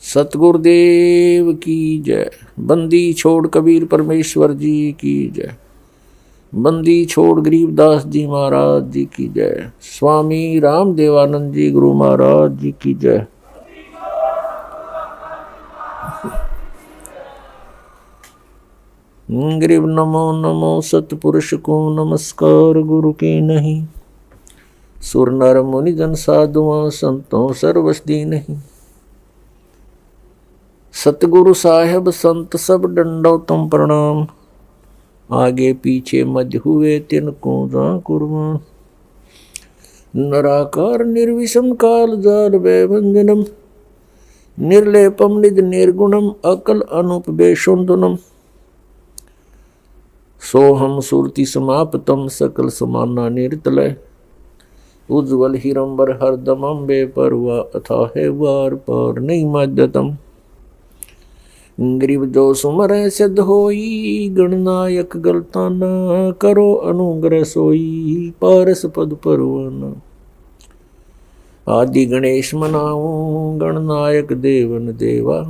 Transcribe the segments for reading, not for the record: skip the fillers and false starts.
सतगुरुदेव की जय। बंदी छोड़ कबीर परमेश्वर जी की जय। बंदी छोड़ गरीबदास जी महाराज जी की जय। स्वामी रामदेवानंद जी गुरु महाराज जी की जय। गरीब नमो नमो सतपुरुष को नमस्कार गुरु की नहीं। सुर नर मुनि जन साधुआं संतों सर्वस्दी नहीं। सतगुरु साहेब संत सब दंडोतम प्रणाम। आगे पीछे मध्य हुए तिनको जा कुर्बान। नराकार निर्विषम काल जाल वैभंजनम। निर्लेपम निज निर्गुणम अकल अनुपवेशुंदनम। सोहम सुरति समाप्तम सकल समाना निर्तलय। उज्ज्वल हिरंबर हरदमम बेपरवा अथाह वार पार नहीं मध्यतम। गरीब जो सुमर सिद्ध होई। गणनायक गलताना करो अनुग्रह सोई। पारस पद परवाना। आदि गणेश मनाऊं गणनायक देवन देवा।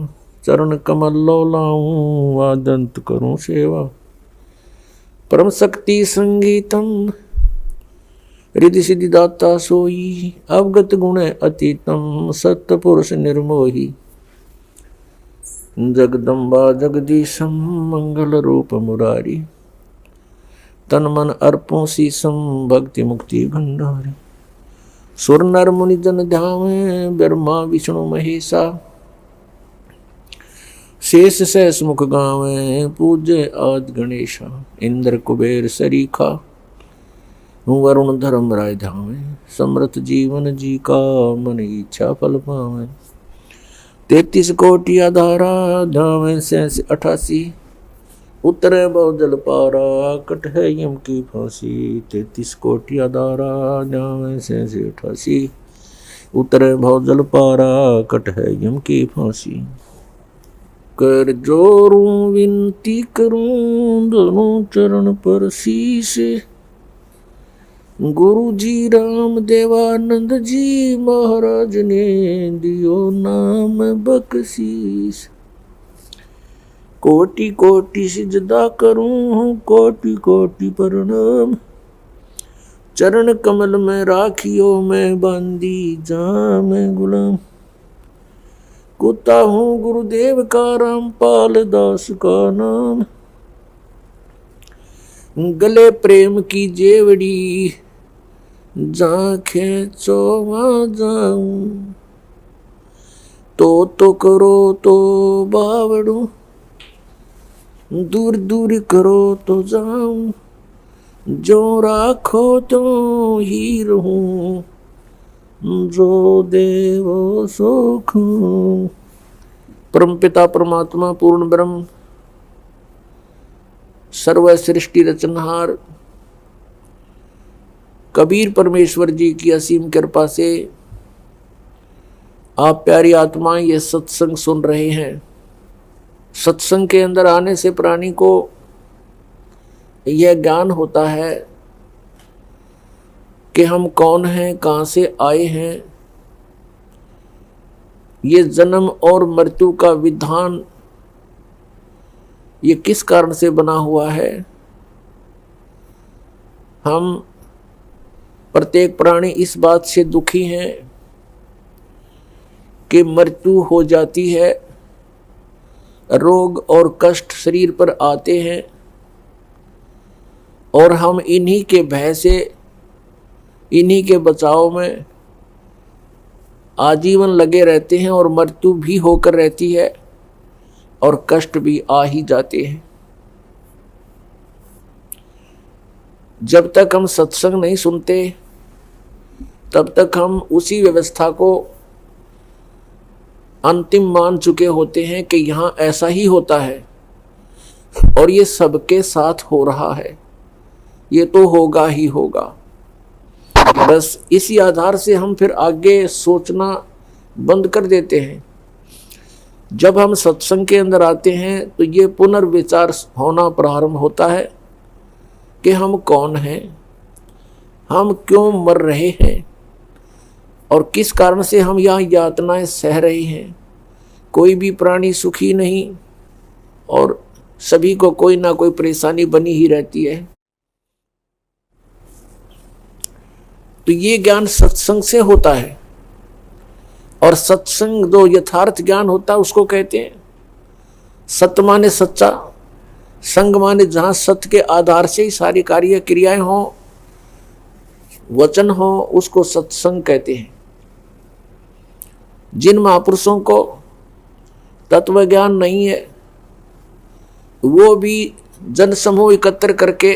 चरण कमल लो लाऊं आदंत करूं सेवा। परम शक्ति संगीतम रिद्धि सिद्धि दाता सोई। अवगत गुण अतीतम सत्य पुरुष निर्मोही। जगदम्बा जगदीशम मंगल रूप मुरारी। तन मन अर्पों शीसम भक्ति मुक्ति भंडारी। सुर नर मुनि जन ध्यान ब्रह्मा विष्णु महेशा। शेष सहस मुख गावे पूज्य आदि गणेशा। इंद्र कुबेर सरीखा वरुण धर्म राय धावे। समृत जीवन जी का मन इच्छा फल पावे। 33 कोटि आधारा धावे 88। उतरे बहुजल पारा कट है यम की फांसी। 33 कोटि आधारा धावे 88। उतरे बहुजल पारा कट है यम की फांसी। कर जोरूं विनती करूं दोनों चरण पर शीश। गुरु जी राम देवानंद जी महाराज ने दियो नाम बख्शीश। कोटि कोटि सिजदा करूं कोटि कोटि प्रणाम। चरण कमल में राखियो मैं बांदी जाम गुलाम। कुत्ता हूँ गुरुदेव का रामपाल दास का नाम। गले प्रेम की जेवड़ी जांखें चोवा जाऊं। तो करो तो बावड़ू। दूर दूर करो तो जाऊं। जो राखो तो ही रहूं। जो देवो सुख। परमपिता परमात्मा पूर्ण ब्रह्म सर्व सृष्टि रचनहार कबीर परमेश्वर जी की असीम कृपा से आप प्यारी आत्माएं ये सत्संग सुन रहे हैं। सत्संग के अंदर आने से प्राणी को यह ज्ञान होता है कि हम कौन हैं, कहां से आए हैं। ये जन्म और मृत्यु का विधान ये किस कारण से बना हुआ है। हम प्रत्येक प्राणी इस बात से दुखी हैं कि मृत्यु हो जाती है। रोग और कष्ट शरीर पर आते हैं और हम इन्हीं के भय से, इन्हीं के बचाव में आजीवन लगे रहते हैं और मृत्यु भी होकर रहती है और कष्ट भी आ ही जाते हैं। जब तक हम सत्संग नहीं सुनते तब तक हम उसी व्यवस्था को अंतिम मान चुके होते हैं कि यहाँ ऐसा ही होता है और ये सबके साथ हो रहा है, ये तो होगा ही होगा। बस इसी आधार से हम फिर आगे सोचना बंद कर देते हैं। जब हम सत्संग के अंदर आते हैं तो ये पुनर्विचार होना प्रारंभ होता है कि हम कौन हैं, हम क्यों मर रहे हैं और किस कारण से हम यहाँ यातनाएं सह रहे हैं। कोई भी प्राणी सुखी नहीं और सभी को कोई ना कोई परेशानी बनी ही रहती है। तो ये ज्ञान सत्संग से होता है, और सत्संग जो यथार्थ ज्ञान होता है उसको कहते हैं सत्य माने सच्चा, संग माने जहां सत्य के आधार से ही सारी कार्य क्रियाएं हों, वचन हो, उसको सत्संग कहते हैं। जिन महापुरुषों को तत्व ज्ञान नहीं है वो भी जन समूह एकत्र करके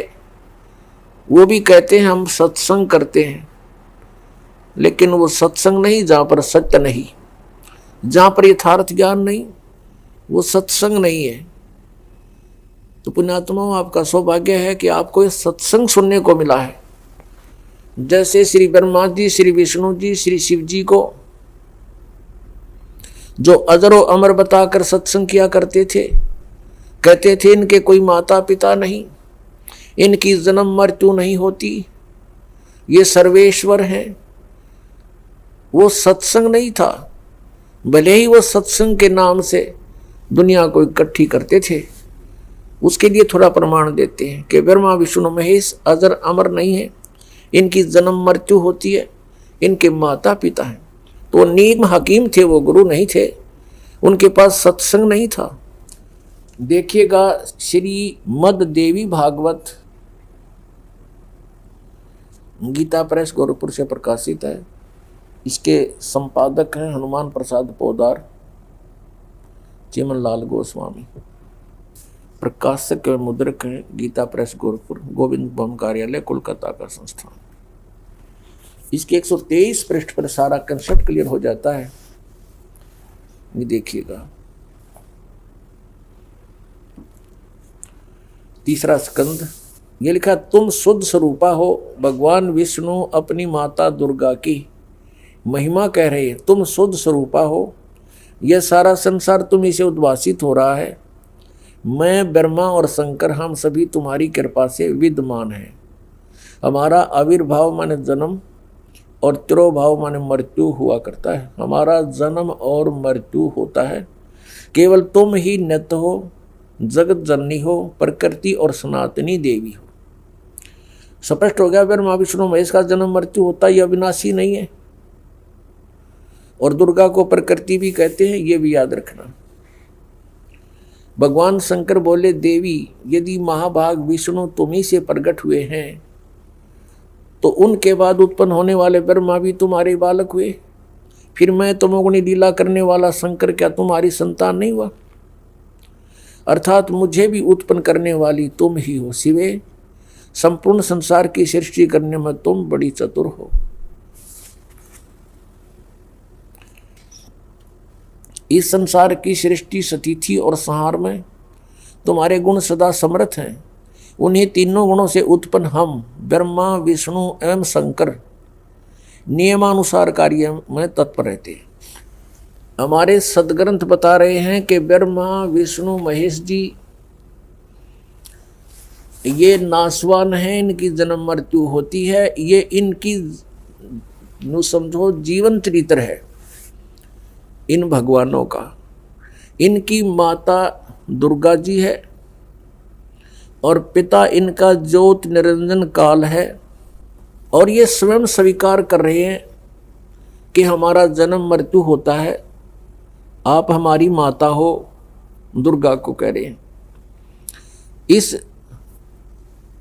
वो भी कहते हैं हम सत्संग करते हैं, लेकिन वो सत्संग नहीं जहां पर सत्य नहीं, जहां पर यथार्थ ज्ञान नहीं, वो सत्संग नहीं है। तो पुण्यात्माओं, आपका सौभाग्य है कि आपको ये सत्संग सुनने को मिला है। जैसे श्री ब्रह्मा जी, श्री विष्णु जी, श्री शिव जी को जो अजरो अमर बताकर सत्संग किया करते थे, कहते थे इनके कोई माता पिता नहीं, इनकी जन्म मृत्यु नहीं होती, ये सर्वेश्वर हैं। वो सत्संग नहीं था, भले ही वो सत्संग के नाम से दुनिया को इकट्ठी करते थे। उसके लिए थोड़ा प्रमाण देते हैं कि ब्रह्मा विष्णु महेश अजर अमर नहीं है, इनकी जन्म मृत्यु होती है, इनके माता पिता हैं। तो नीम हकीम थे, वो गुरु नहीं थे, उनके पास सत्संग नहीं था। देखिएगा श्री मद देवी भागवत गीता प्रेस गोरखपुर से प्रकाशित है। इसके संपादक हैं हनुमान प्रसाद पोदार, चिमन लाल गोस्वामी। प्रकाशक एवं मुद्रक हैं गीता प्रेस गोरखपुर, गोविंद भवन कार्यालय कोलकाता का संस्थान। इसके 123 पृष्ठ पर सारा कंसेप्ट क्लियर हो जाता है। ये देखिएगा, तीसरा स्कंद, ये लिखा तुम शुद्ध स्वरूपा हो। भगवान विष्णु अपनी माता दुर्गा की महिमा कह रहे हैं, तुम शुद्ध स्वरूपा हो, यह सारा संसार तुम्हीं से उद्भासित हो रहा है। मैं ब्रह्मा और शंकर हम सभी तुम्हारी कृपा से विद्यमान हैं। हमारा आविर्भाव माने जन्म और तिरोभाव माने मृत्यु हुआ करता है। हमारा जन्म और मृत्यु होता है, केवल तुम ही नित्य हो, जगत जननी हो, प्रकृति और सनातनी देवी हो। स्पष्ट हो गया, ब्रह्मा विष्णु महेश का जन्म मृत्यु होता है, यह अविनाशी नहीं है। और दुर्गा को प्रकृति भी कहते हैं, ये भी याद रखना। भगवान शंकर बोले, देवी यदि महाभाग विष्णु तुम्ही से प्रकट हुए हैं तो उनके बाद उत्पन्न होने वाले ब्रह्मा भी तुम्हारे बालक हुए, फिर मैं तमोगुणी लीला करने वाला शंकर क्या तुम्हारी संतान नहीं हुआ? अर्थात मुझे भी उत्पन्न करने वाली तुम ही हो शिवे, संपूर्ण संसार की सृष्टि करने में तुम बड़ी चतुर हो। इस संसार की सृष्टि स्थिति और संहार में तुम्हारे गुण सदा समर्थ हैं। उन्हीं तीनों गुणों से उत्पन्न हम ब्रह्मा विष्णु एवं शंकर नियमानुसार कार्य में तत्पर रहते हैं। हमारे सदग्रंथ बता रहे हैं कि ब्रह्मा विष्णु महेश जी ये नासवान हैं, इनकी जन्म मृत्यु होती है, ये इनकी नु समझो जीवन चरित्र है इन भगवानों का। इनकी माता दुर्गा जी है और पिता इनका ज्योत निरंजन काल है, और ये स्वयं स्वीकार कर रहे हैं कि हमारा जन्म मृत्यु होता है, आप हमारी माता हो, दुर्गा को कह रहे हैं। इस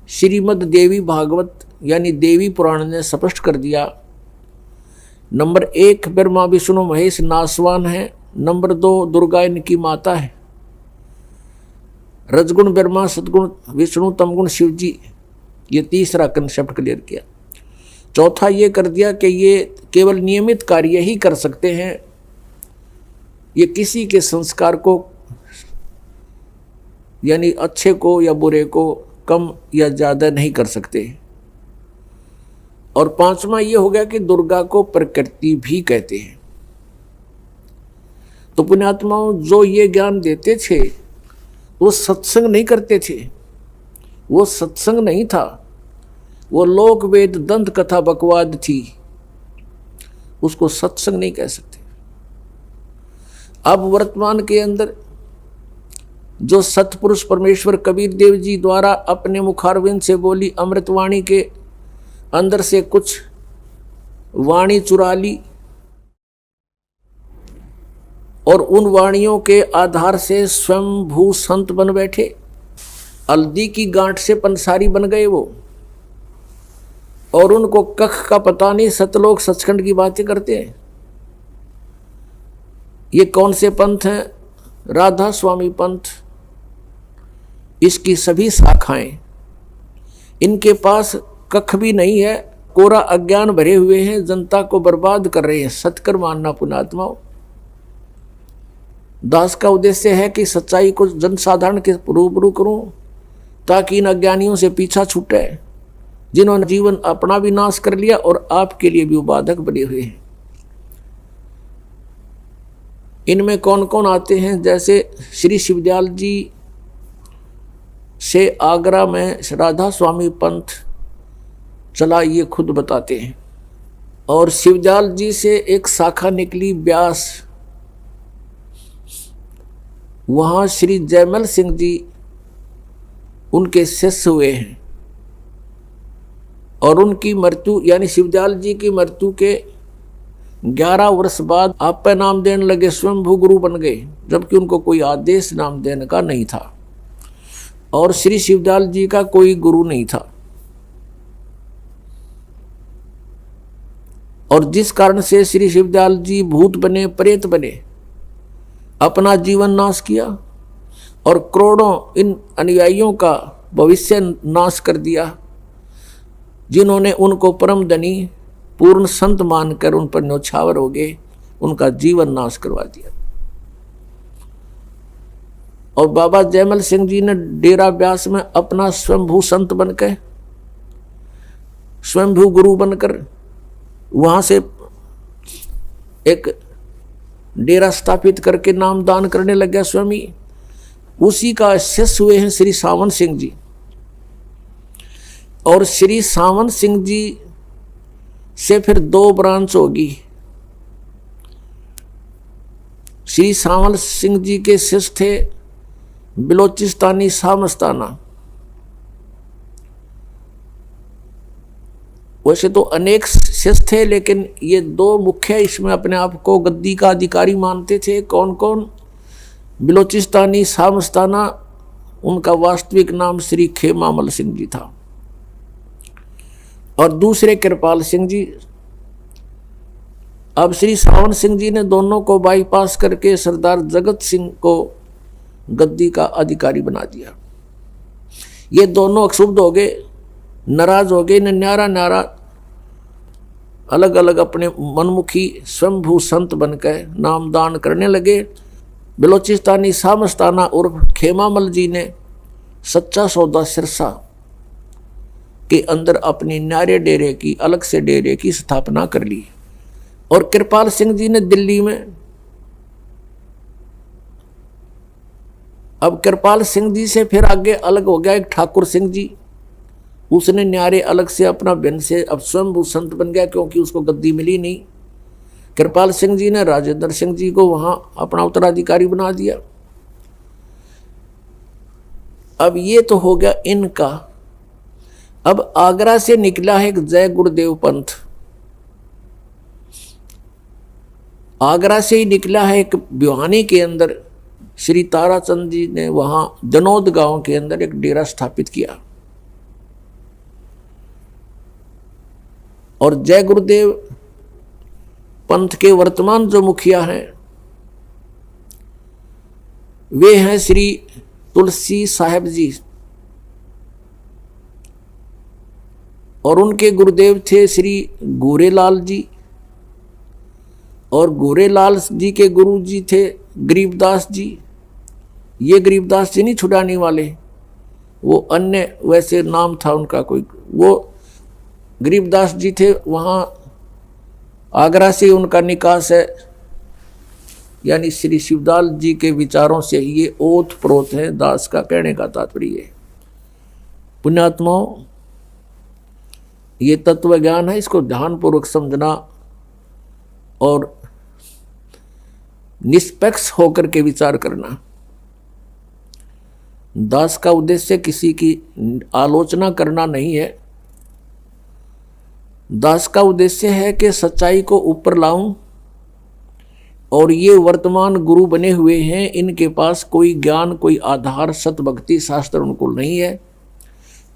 श्रीमद् देवी भागवत यानी देवी पुराण ने स्पष्ट कर दिया, नंबर 1 ब्रह्मा विष्णु महेश नासवान है, नंबर 2 दुर्गा इनकी माता है, रजगुण ब्रह्मा सदगुण विष्णु तमगुण शिव जी, ये तीसरा कंसेप्ट क्लियर किया। चौथा ये कर दिया कि ये केवल नियमित कार्य ही कर सकते हैं, ये किसी के संस्कार को यानी अच्छे को या बुरे को कम या ज़्यादा नहीं कर सकते। और पांचवा ये हो गया कि दुर्गा को प्रकृति भी कहते हैं। तो पुण्यात्माओं, जो ये ज्ञान देते थे वो सत्संग नहीं करते थे, वो सत्संग नहीं था, वो लोक वेद दंत कथा बकवाद थी, उसको सत्संग नहीं कह सकते। अब वर्तमान के अंदर जो सतपुरुष परमेश्वर कबीर देव जी द्वारा अपने मुखारविंद से बोली अमृतवाणी के अंदर से कुछ वाणी चुरा ली और उन वाणियों के आधार से स्वयं भू संत बन बैठे। हल्दी की गांठ से पंसारी बन गए वो, और उनको कख का पता नहीं, सतलोक सचखंड की बातें करते हैं। ये कौन से पंथ हैं? राधा स्वामी पंथ। इसकी सभी शाखाएं, इनके पास कख भी नहीं है, कोरा अज्ञान भरे हुए हैं, जनता को बर्बाद कर रहे हैं। सत्कर मानना पुण्यात्माओं। दास का उद्देश्य है कि सच्चाई को जनसाधारण के रूबरू करूं ताकि इन अज्ञानियों से पीछा छूटे जिन्होंने जीवन अपना भी नाश कर लिया और आपके लिए भी उबाधक बने हुए हैं। इनमें कौन कौन आते हैं? जैसे श्री शिवदयाल जी से आगरा में राधा स्वामी पंथ चला, ये खुद बताते हैं। और शिवदयाल जी से एक शाखा निकली ब्यास, वहां श्री जयमल सिंह जी उनके शिष्य हुए हैं। और उनकी मृत्यु यानी शिवदयाल जी की मृत्यु के 11 वर्ष बाद आप पे नाम देने लगे, स्वयंभू गुरु बन गए, जबकि उनको कोई आदेश नाम देने का नहीं था और श्री शिवदयाल जी का कोई गुरु नहीं था। और जिस कारण से श्री शिवदयाल जी भूत बने, प्रेत बने, अपना जीवन नाश किया और करोड़ों इन अनुयायियों का भविष्य नाश कर दिया, जिन्होंने उनको परम धनी पूर्ण संत मानकर उन पर न्यौछावर हो गए, उनका जीवन नाश करवा दिया। और बाबा जयमल सिंह जी ने डेरा ब्यास में अपना स्वयंभू संत बनकर, स्वयंभू गुरु बनकर वहां से एक डेरा स्थापित करके नाम दान करने लग गया स्वामी। उसी का शिष्य हुए हैं श्री सावन सिंह जी। और श्री सावन सिंह जी से फिर 2 ब्रांच होगी। श्री सावन सिंह जी के शिष्य थे बिलोचिस्तानी शाह मस्ताना। वैसे तो अनेक शिष्य थे, लेकिन ये 2 मुख्य इसमें अपने आप को गद्दी का अधिकारी मानते थे। कौन कौन? बिलोचिस्तानी शाह मस्ताना, उनका वास्तविक नाम श्री खेमामल सिंह जी था, और दूसरे कृपाल सिंह जी। अब श्री सावन सिंह जी ने दोनों को बाईपास करके सरदार जगत सिंह को गद्दी का अधिकारी बना दिया। ये दोनों अक्षुब्ध हो गए, नाराज हो गए, न्यारा न्यारा अलग अलग अपने मनमुखी स्वयंभू संत बनकर नामदान करने लगे। बिलोचिस्तानी शाह मस्ताना उर्फ खेमामल जी ने सच्चा सौदा सिरसा के अंदर अपनी न्यारे डेरे की, अलग से डेरे की स्थापना कर ली। और कृपाल सिंह जी ने दिल्ली में, अब कृपाल सिंह जी से फिर आगे अलग हो गया एक ठाकुर सिंह जी। उसने न्यारे अलग से अपना भिन्न से अब स्वयंभू संत बन गया, क्योंकि उसको गद्दी मिली नहीं। कृपाल सिंह जी ने राजेंद्र सिंह जी को वहां अपना उत्तराधिकारी बना दिया। अब ये तो हो गया इनका। अब आगरा से निकला है एक जय गुरुदेव पंथ, आगरा से ही निकला है एक भिवानी के अंदर श्री ताराचंद जी ने वहां जनोद गांव के अंदर एक डेरा स्थापित किया। और जय गुरुदेव पंथ के वर्तमान जो मुखिया हैं वे हैं श्री तुलसी साहेब जी, और उनके गुरुदेव थे श्री गोरेलाल जी, और गोरेलाल जी के गुरु जी थे गरीबदास जी। ये गरीबदास जी नहीं छुड़ाने वाले, वो अन्य वैसे नाम था उनका कोई। वो गरीबदास जी थे, वहाँ आगरा से उनका निकास है, यानी श्री शिवदयाल जी के विचारों से ये ओत प्रोत है। दास का कहने का तात्पर्य। पुण्यात्माओं, ये तत्व ज्ञान है, इसको ध्यानपूर्वक समझना और निष्पक्ष होकर के विचार करना। दास का उद्देश्य किसी की आलोचना करना नहीं है। दास का उद्देश्य है कि सच्चाई को ऊपर लाऊं, और ये वर्तमान गुरु बने हुए हैं, इनके पास कोई ज्ञान, कोई आधार, सतभक्ति शास्त्र अनुकूल नहीं है,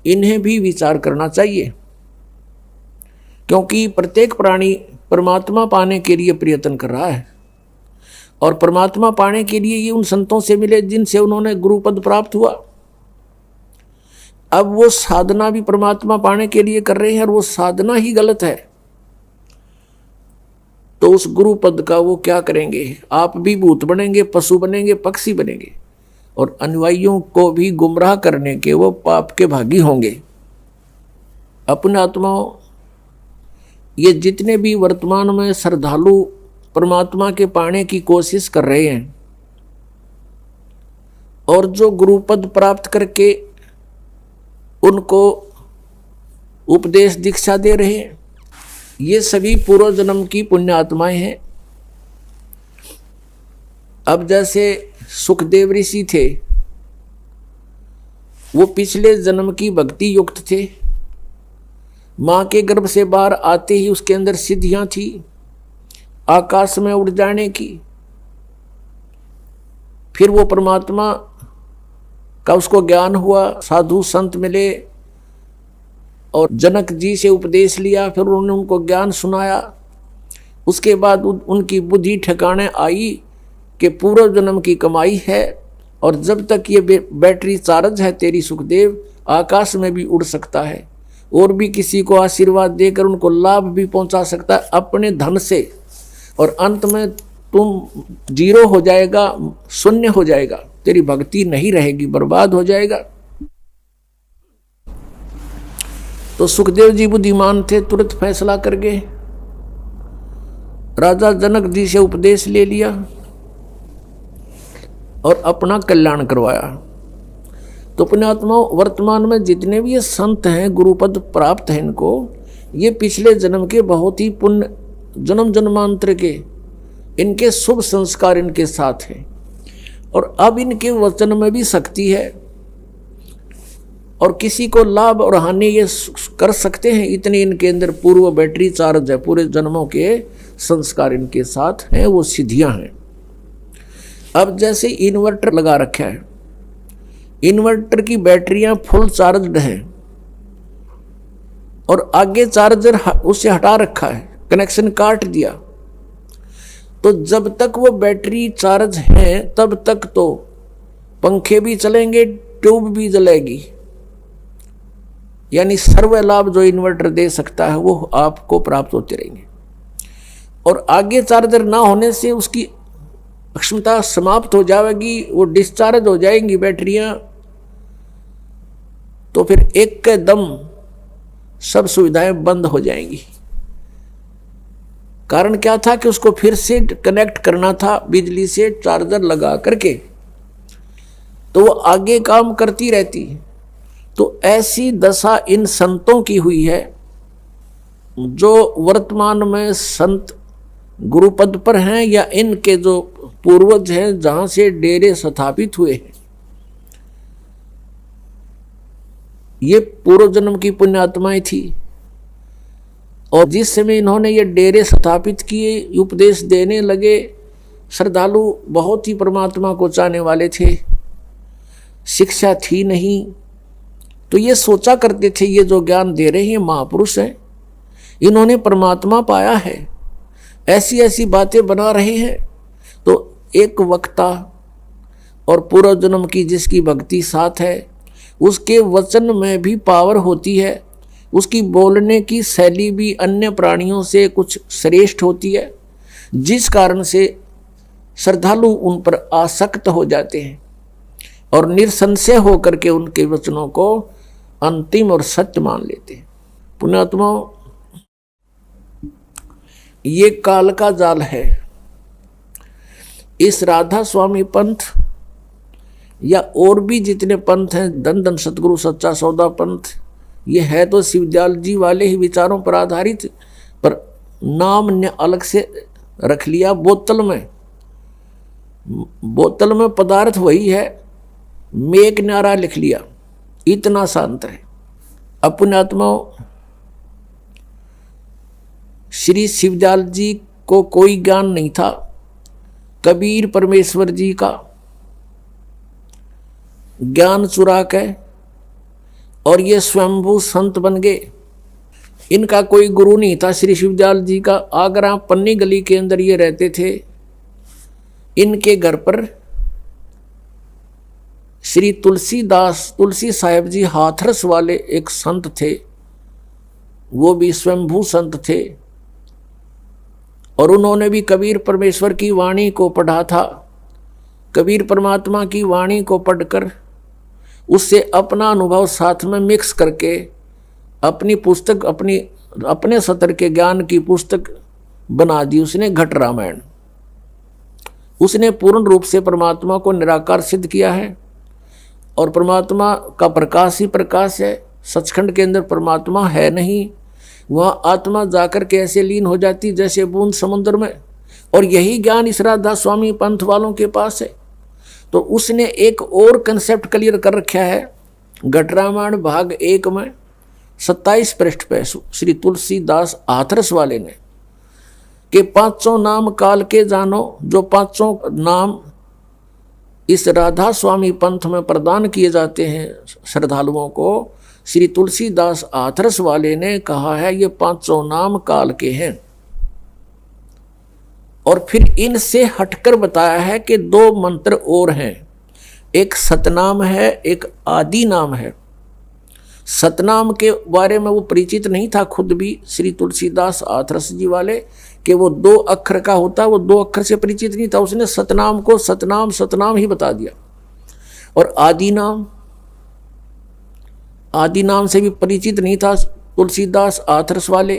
इन्हें भी विचार करना चाहिए। क्योंकि प्रत्येक प्राणी परमात्मा पाने के लिए प्रयत्न कर रहा है, और परमात्मा पाने के लिए ये उन संतों से मिले जिनसे उन्होंने गुरुपद प्राप्त हुआ। अब वो साधना भी परमात्मा पाने के लिए कर रहे हैं, और वो साधना ही गलत है, तो उस गुरु पद का वो क्या करेंगे? आप भी भूत बनेंगे, पशु बनेंगे, पक्षी बनेंगे, और अनुयायियों को भी गुमराह करने के वो पाप के भागी होंगे। अपने आत्माओं, ये जितने भी वर्तमान में श्रद्धालु परमात्मा के पाने की कोशिश कर रहे हैं, और जो गुरुपद प्राप्त करके उनको उपदेश दीक्षा दे रहे हैं, ये सभी पूर्व जन्म की पुण्य आत्माएं हैं। अब जैसे सुखदेव ऋषि थे, वो पिछले जन्म की भक्ति युक्त थे। मां के गर्भ से बाहर आते ही उसके अंदर सिद्धियां थी, आकाश में उड़ जाने की। फिर वो परमात्मा का उसको ज्ञान हुआ, साधु संत मिले और जनक जी से उपदेश लिया, फिर उन्होंने उनको ज्ञान सुनाया। उसके बाद उनकी बुद्धि ठिकाने आई कि पूर्व जन्म की कमाई है, और जब तक ये बैटरी चार्ज है तेरी सुखदेव, आकाश में भी उड़ सकता है, और भी किसी को आशीर्वाद देकर उनको लाभ भी पहुंचा सकता है अपने धन से, और अंत में तुम जीरो हो जाएगा, शून्य हो जाएगा, तेरी भक्ति नहीं रहेगी, बर्बाद हो जाएगा। तो सुखदेव जी बुद्धिमान थे, तुरंत फैसला कर गए, राजा जनक जी से उपदेश ले लिया और अपना कल्याण करवाया। तो पुण्यात्मा, वर्तमान में जितने भी ये संत हैं, गुरुपद प्राप्त है इनको, ये पिछले जन्म के बहुत ही पुण्य, जन्म जन्मांतर के इनके शुभ संस्कार इनके साथ हैं, और अब इनके वचन में भी शक्ति है, और किसी को लाभ और हानि ये कर सकते हैं, इतनी इनके अंदर पूर्व बैटरी चार्ज है, पूरे जन्मों के संस्कार इनके साथ हैं, वो सिद्धियां हैं। अब जैसे इन्वर्टर लगा रखा है, इन्वर्टर की बैटरियां फुल चार्जड हैं, और आगे चार्जर उससे हटा रखा है, कनेक्शन काट दिया, तो जब तक वो बैटरी चार्ज है तब तक तो पंखे भी चलेंगे, ट्यूब भी जलेगी, यानी सर्व लाभ जो इन्वर्टर दे सकता है वो आपको प्राप्त होते रहेंगे। और आगे चार्जर ना होने से उसकी क्षमता समाप्त हो जाएगी, वो डिस्चार्ज हो जाएंगी बैटरियां, तो फिर एक के दम सब सुविधाएं बंद हो जाएंगी। कारण क्या था कि उसको फिर से कनेक्ट करना था बिजली से चार्जर लगा करके, तो वो आगे काम करती रहती। तो ऐसी दशा इन संतों की हुई है जो वर्तमान में संत गुरुपद पर हैं, या इनके जो पूर्वज हैं जहां से डेरे स्थापित हुए हैं, ये पूर्व जन्म की पुण्यात्माएं थी। और जिस समय इन्होंने ये डेरे स्थापित किए, उपदेश देने लगे, श्रद्धालु बहुत ही परमात्मा को चाहने वाले थे, शिक्षा थी नहीं, तो ये सोचा करते थे ये जो ज्ञान दे रहे हैं महापुरुष हैं, इन्होंने परमात्मा पाया है, ऐसी ऐसी बातें बना रहे हैं। तो एक वक्ता और पूर्व जन्म की जिसकी भक्ति साथ है, उसके वचन में भी पावर होती है, उसकी बोलने की शैली भी अन्य प्राणियों से कुछ श्रेष्ठ होती है, जिस कारण से श्रद्धालु उन पर आसक्त हो जाते हैं और निसंशय होकर के उनके वचनों को अंतिम और सत्य मान लेते हैं। पुण्यात्माओं, ये काल का जाल है। इस राधा स्वामी पंथ या और भी जितने पंथ हैं, धन धन सतगुरु सच्चा सौदा पंथ, ये है तो शिवदयाल जी वाले ही विचारों पर आधारित, पर नाम ने अलग से रख लिया बोतल में। बोतल में पदार्थ वही है, मेघ नारा लिख लिया, इतना शांत है। अपने आत्माओं, श्री शिवदयाल जी को कोई ज्ञान नहीं था, कबीर परमेश्वर जी का ज्ञान चुरा के और ये स्वयंभू संत बन गए। इनका कोई गुरु नहीं था। श्री शिवदयाल जी का आगरा पन्नी गली के अंदर ये रहते थे। इनके घर पर श्री तुलसी साहेब जी हाथरस वाले एक संत थे, वो भी स्वयंभू संत थे, और उन्होंने भी कबीर परमेश्वर की वाणी को पढ़ा था। कबीर परमात्मा की वाणी को पढ़कर उससे अपना अनुभव साथ में मिक्स करके अपनी पुस्तक, अपने सतर के ज्ञान की पुस्तक बना दी उसने, घट रामायण। उसने पूर्ण रूप से परमात्मा को निराकार सिद्ध किया है, और परमात्मा का प्रकाश ही प्रकाश है। सचखंड के अंदर परमात्मा है नहीं, वहाँ आत्मा जाकर के ऐसे लीन हो जाती जैसे बूंद समुद्र में, और यही ज्ञान इस राधा स्वामी पंथ वालों के पास है। तो उसने एक और कंसेप्ट क्लियर कर रखा है घट रामायण भाग 1 में 27 पृष्ठ पे श्री तुलसीदास हाथरस वाले ने, कि 500 नाम काल के जानो, जो 500 नाम इस राधा स्वामी पंथ में प्रदान किए जाते हैं श्रद्धालुओं को, श्री तुलसीदास हाथरस वाले ने कहा है ये 500 नाम काल के हैं। और फिर इनसे हटकर बताया है कि 2 मंत्र और हैं, एक सतनाम है, एक आदि नाम है। सतनाम के बारे में वो परिचित नहीं था खुद भी श्री तुलसीदास हाथरस जी वाले, कि वो 2 अक्षर का होता, वो 2 अक्षर से परिचित नहीं था। उसने सतनाम को सतनाम ही बता दिया। और आदि नाम से भी परिचित नहीं था तुलसीदास हाथरस वाले।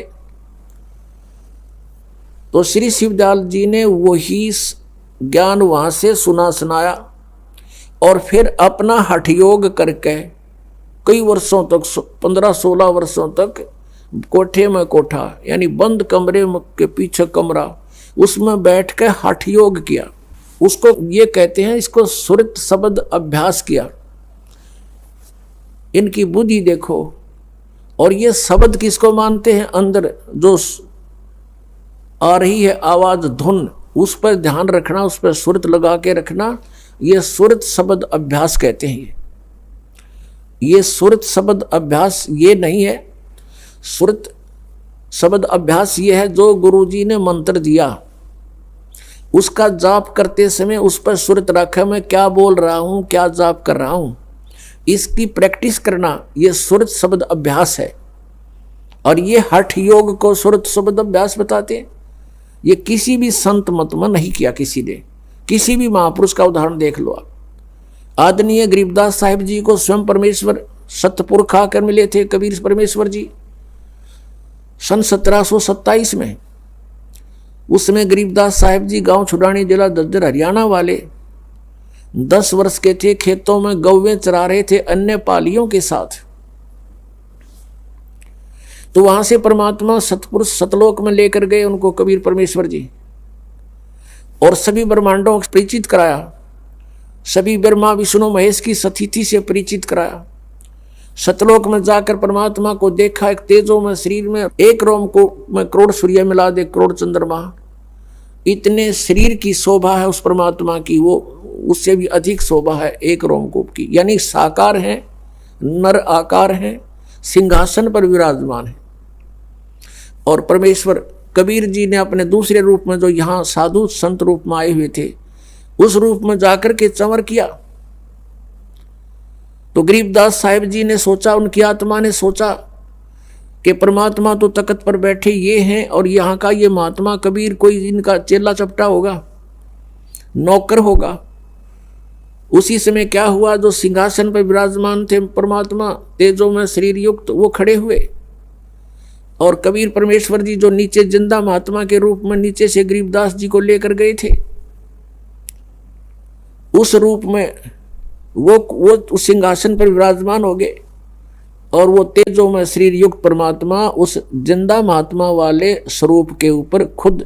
तो श्री शिवदयाल जी ने वही ज्ञान वहां से सुनाया, और फिर अपना हठ योग करके कई वर्षों तक, 15-16 वर्षों तक कोठे में कोठा, यानी बंद कमरे के पीछे कमरा, उसमें बैठ के हठ योग किया। उसको ये कहते हैं, इसको सुरत शब्द अभ्यास किया। इनकी बुद्धि देखो। और ये शब्द किसको मानते हैं? अंदर जो आ रही है आवाज, धुन, उस पर ध्यान रखना, उस पर सुरत लगा के रखना, ये सुरत शब्द अभ्यास कहते हैं। ये सुरत शब्द अभ्यास ये नहीं है। सुरत शब्द अभ्यास ये है जो गुरुजी ने मंत्र दिया, उसका जाप करते समय उस पर सुरत रखा, मैं क्या बोल रहा हूं, क्या जाप कर रहा हूं, इसकी प्रैक्टिस करना, ये सुरत शब्द अभ्यास है। और ये हठ योग को सुरत शब्द अभ्यास बताते हैं। ये किसी भी संत मत में नहीं किया किसी ने। किसी भी महापुरुष का उदाहरण देख लो आप। आदरणीय गरीबदास साहिब जी को स्वयं परमेश्वर सतपुर खाकर मिले थे कबीर परमेश्वर जी सन 1727 में। उसमें गरीबदास साहिब जी गांव छुड़ानी, जिला दद्दर, हरियाणा वाले 10 वर्ष के थे। खेतों में गौवें चरा रहे थे अन्य पालियों के साथ। तो वहां से परमात्मा सतपुरुष सतलोक में लेकर गए उनको कबीर परमेश्वर जी, और सभी ब्रह्मांडों को परिचित कराया। सभी ब्रह्मा विष्णु महेश की सतिथि से परिचित कराया। सतलोक में जाकर परमात्मा को देखा, एक तेजों में शरीर में 1 रोम को में करोड़ सूर्य मिला दे, करोड़ चंद्रमा, इतने शरीर की शोभा है उस परमात्मा की, वो उससे भी अधिक शोभा है 1 रोमकूप की। यानी साकार है, नर आकार है, सिंहासन पर विराजमान है। और परमेश्वर कबीर जी ने अपने दूसरे रूप में, जो यहाँ साधु संत रूप में आए हुए थे, उस रूप में जाकर के चंवर किया। तो गरीबदास साहिब जी ने सोचा, उनकी आत्मा ने सोचा कि परमात्मा तो तख्त पर बैठे ये हैं, और यहाँ का ये महात्मा कबीर कोई इनका चेला चपटा होगा, नौकर होगा। उसी समय क्या हुआ, जो सिंहासन पर विराजमान थे परमात्मा तेजों में शरीर युक्त, वो खड़े हुए, और कबीर परमेश्वर जी जो नीचे जिंदा महात्मा के रूप में नीचे से गरीबदास जी को लेकर गए थे, उस रूप में वो उस सिंहासन पर विराजमान हो गए। और वो तेजों में शरीर युक्त परमात्मा उस जिंदा महात्मा वाले स्वरूप के ऊपर खुद